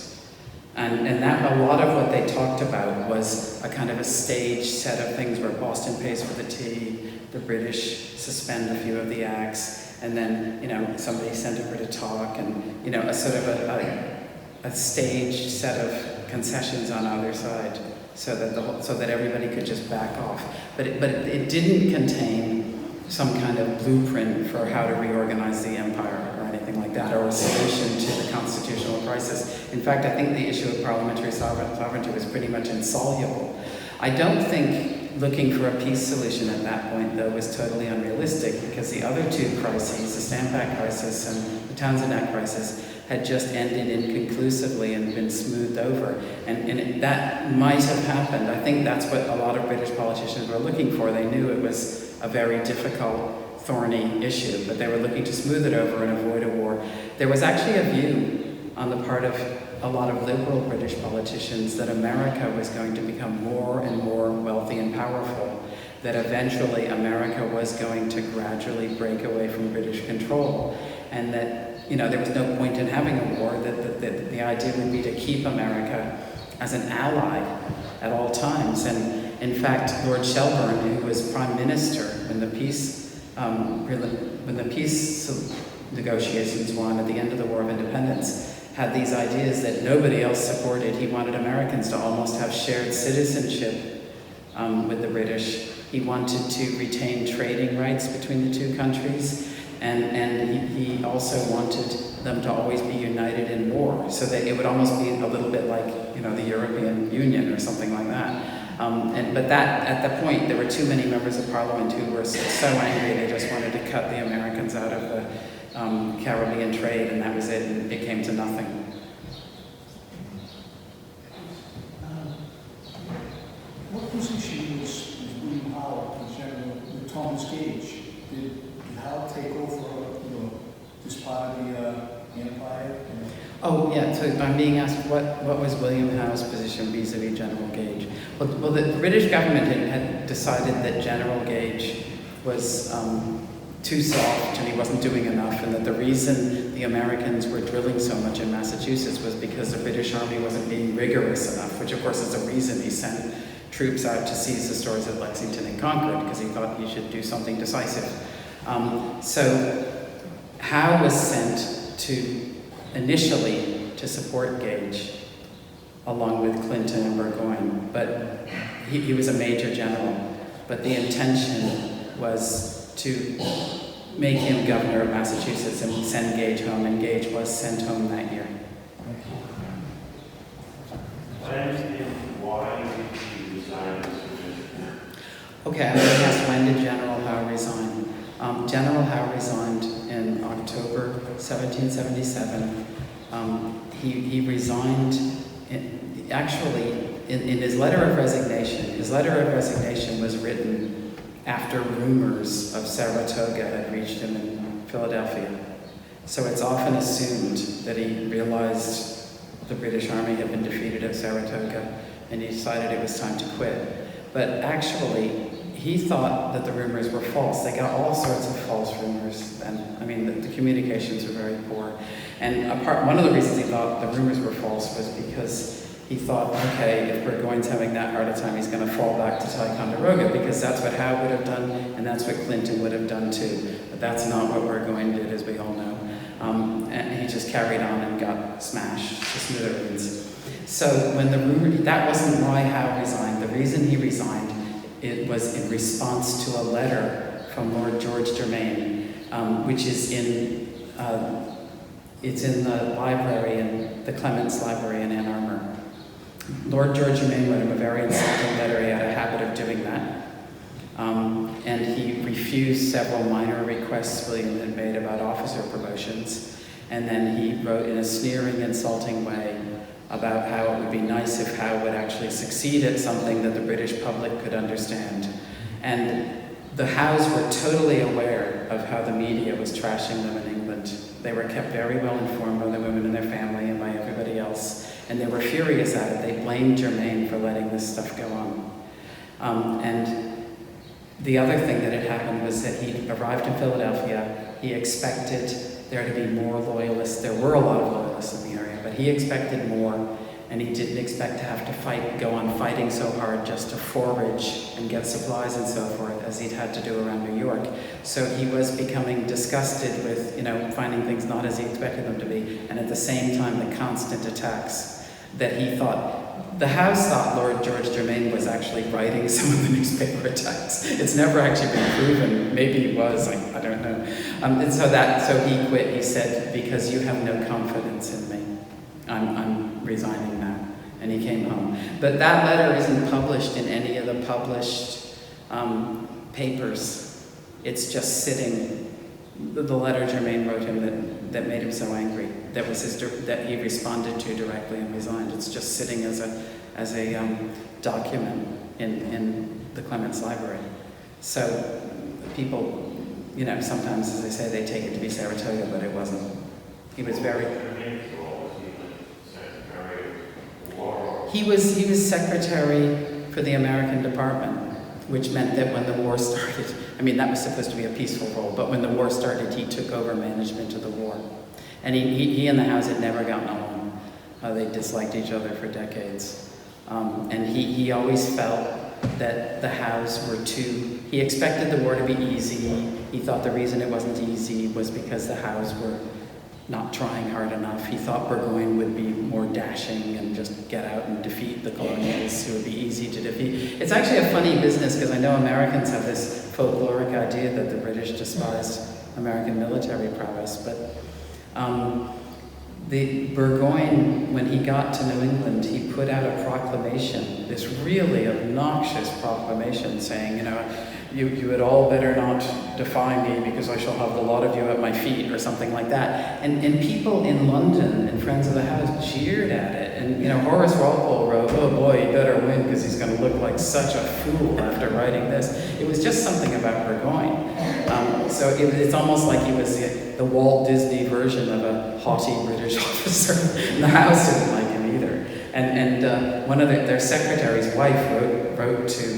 And that a lot of what they talked about was a kind of a staged set of things where Boston pays for the tea, the British suspend a few of the acts, and then, somebody sent over to talk, and, a sort of a staged set of concessions on either side, so that everybody could just back off. But it didn't contain some kind of blueprint for how to reorganize the empire or anything like that, or a solution to the constitutional crisis. In fact, I think the issue of parliamentary sovereignty was pretty much insoluble. I don't think looking for a peace solution at that point, though, was totally unrealistic, because the other two crises, the Stamp Act crisis and the Townshend Act crisis, had just ended inconclusively and been smoothed over. And that might have happened. I think that's what a lot of British politicians were looking for. They knew it was a very difficult, thorny issue, but they were looking to smooth it over and avoid a war. There was actually a view on the part of a lot of liberal British politicians that America was going to become more and more wealthy and powerful, that eventually America was going to gradually break away from British control, and that there was no point in having a war, that the idea would be to keep America as an ally at all times. And in fact, Lord Shelburne, who was Prime Minister when the peace negotiations were on at the end of the War of Independence, had these ideas that nobody else supported. He wanted Americans to almost have shared citizenship with the British. He wanted to retain trading rights between the two countries, and he also wanted them to always be united in war, so that it would almost be a little bit like the European Union or something like that. But that, at that point, there were too many members of Parliament who were so angry they just wanted to cut the Americans out of the Caribbean trade, and that was it, and it came to nothing. What position was William Howe in general with Thomas Gage? Did Howe take over, this part of the empire? Oh, yeah, so I'm being asked what was William Howe's position vis-a-vis General Gage? Well, the British government had decided that General Gage was too soft and he wasn't doing enough, and that the reason the Americans were drilling so much in Massachusetts was because the British Army wasn't being rigorous enough, which of course is the reason he sent troops out to seize the stores at Lexington and Concord, because he thought he should do something decisive. So Howe was sent to initially to support Gage, along with Clinton and Burgoyne, but he was a major general. But the intention was to make him governor of Massachusetts and send Gage home, and Gage was sent home that year. I understand why he resigned his position. Okay, I'm going to ask, when did General Howe resign? General Howe resigned in October 1777. He resigned, in his letter of resignation. His letter of resignation was written after rumors of Saratoga had reached him in Philadelphia. So it's often assumed that he realized the British Army had been defeated at Saratoga and he decided it was time to quit. But actually, he thought that the rumors were false. They got all sorts of false rumors, and I mean, the communications were very poor. And one of the reasons he thought the rumors were false was because he thought, okay, if Burgoyne's having that hard a time, he's going to fall back to Ticonderoga, because that's what Howe would have done, and that's what Clinton would have done too. But that's not what Burgoyne did, as we all know. And he just carried on and got smashed to smithereens. So when the rumor, that wasn't why Howe resigned. The reason he resigned, it was in response to a letter from Lord George Germain, which is it's in the library, in the Clements Library in Ann Arbor. Lord George Germain wrote him a very insulting letter. He had a habit of doing that. And he refused several minor requests William had made about officer promotions. And then he wrote in a sneering, insulting way about how it would be nice if Howe would actually succeed at something that the British public could understand. And the Howes were totally aware of how the media was trashing them in England. They were kept very well informed by the women in their family and by everybody else. And they were furious at it. They blamed Germain for letting this stuff go on. And the other thing that had happened was that he arrived in Philadelphia. He expected there to be more loyalists. There were a lot of loyalists in the area, but he expected more, and he didn't expect to have to go on fighting so hard just to forage and get supplies and so forth, as he'd had to do around New York. So he was becoming disgusted with, finding things not as he expected them to be, and at the same time, the constant attacks that he thought. The House thought Lord George Germain was actually writing some of the newspaper attacks. It's never actually been proven. Maybe he was, I don't know. And so he quit. He said, because you have no confidence in me, I'm resigning now. And he came home. But that letter isn't published in any of the published papers. It's just sitting. The letter Germain wrote him that made him so angry, that he responded to directly and resigned. It's just sitting as a document in the Clements Library. So people, sometimes, as they say, they take it to be Saratoga, but it wasn't. He was very. He was secretary for the American Department, which meant that when the war started, that was supposed to be a peaceful role, but when the war started, he took over management of the war. And he and the Howes had never gotten along. They disliked each other for decades. And he always felt that the Howes were he expected the war to be easy. He thought the reason it wasn't easy was because the Howes were not trying hard enough. He thought Burgoyne would be more dashing and just get out and defeat the colonials, who would be easy to defeat. It's actually a funny business, because I know Americans have this folkloric idea that the British despised American military prowess, but the Burgoyne, when he got to New England, he put out a proclamation, this really obnoxious proclamation saying, you had all better not defy me, because I shall have the lot of you at my feet, or something like that. And people in London and friends of the House cheered at it. And Horace Walpole wrote, "Oh boy, he better win, because he's going to look like such a fool after writing this." It was just something about Burgoyne. So So it's almost like he was the Walt Disney version of a haughty British officer. And the House didn't like him either. And one of their secretary's wife wrote to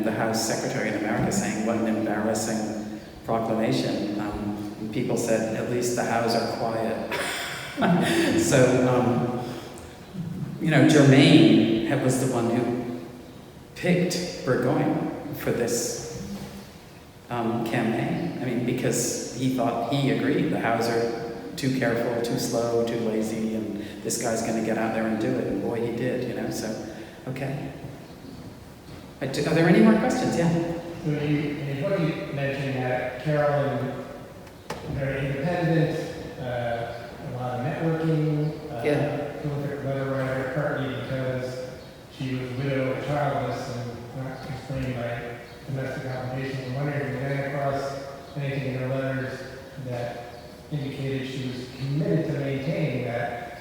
the House secretary in America saying, what an embarrassing proclamation. And people said, at least the House are quiet. So, Germain was the one who picked Burgoyne for this campaign. I mean, because he agreed the House are too careful, too slow, too lazy, and this guy's going to get out there and do it. And boy, he did, so, okay. Are there any more questions? Yeah. So in your book you mentioned that Carolyn, very independent, a lot of networking, prolific letter writer, partly because she was widowed and childless and not constrained by domestic obligations. I'm wondering if you ran across anything in her letters that indicated she was committed to maintaining that,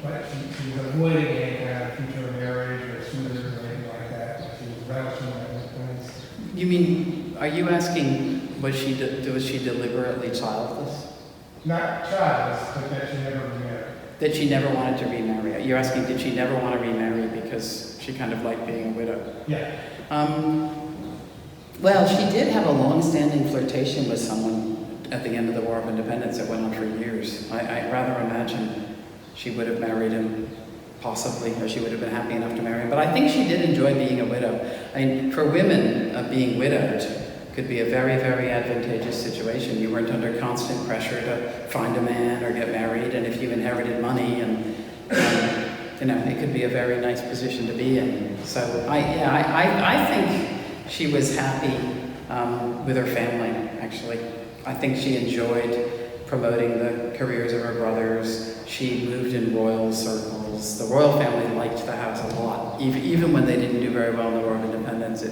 but she was avoiding any kind of future marriage or suitors or anything like that. She was relishing that independence. You mean, are you asking, was she deliberately childless? Not childless, but that she never remarried. That she never wanted to remarry. You're asking, did she never want to remarry because she kind of liked being a widow? Yeah. Well, she did have a long-standing flirtation with someone at the end of the War of Independence that went on for years. I rather imagine she would have married him, possibly, or she would have been happy enough to marry him. But I think she did enjoy being a widow. I mean, for women, being widowed could be a very, very advantageous situation. You weren't under constant pressure to find a man or get married, and if you inherited money, and it could be a very nice position to be in. So I think she was happy with her family, actually. I think she enjoyed promoting the careers of her brothers. She moved in royal circles. The royal family liked the House a lot. Even when they didn't do very well in the War of Independence,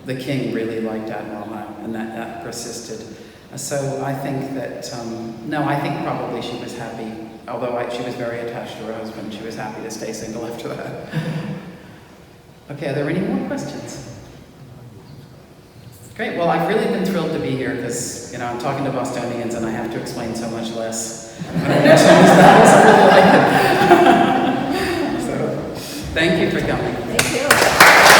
the king really liked Admiral Howe, and that persisted. So I think that, I think probably she was happy, although she was very attached to her husband. She was happy to stay single after that. Okay, are there any more questions? Great, well, I've really been thrilled to be here because, I'm talking to Bostonians and I have to explain so much less. So, thank you for coming. Thank you.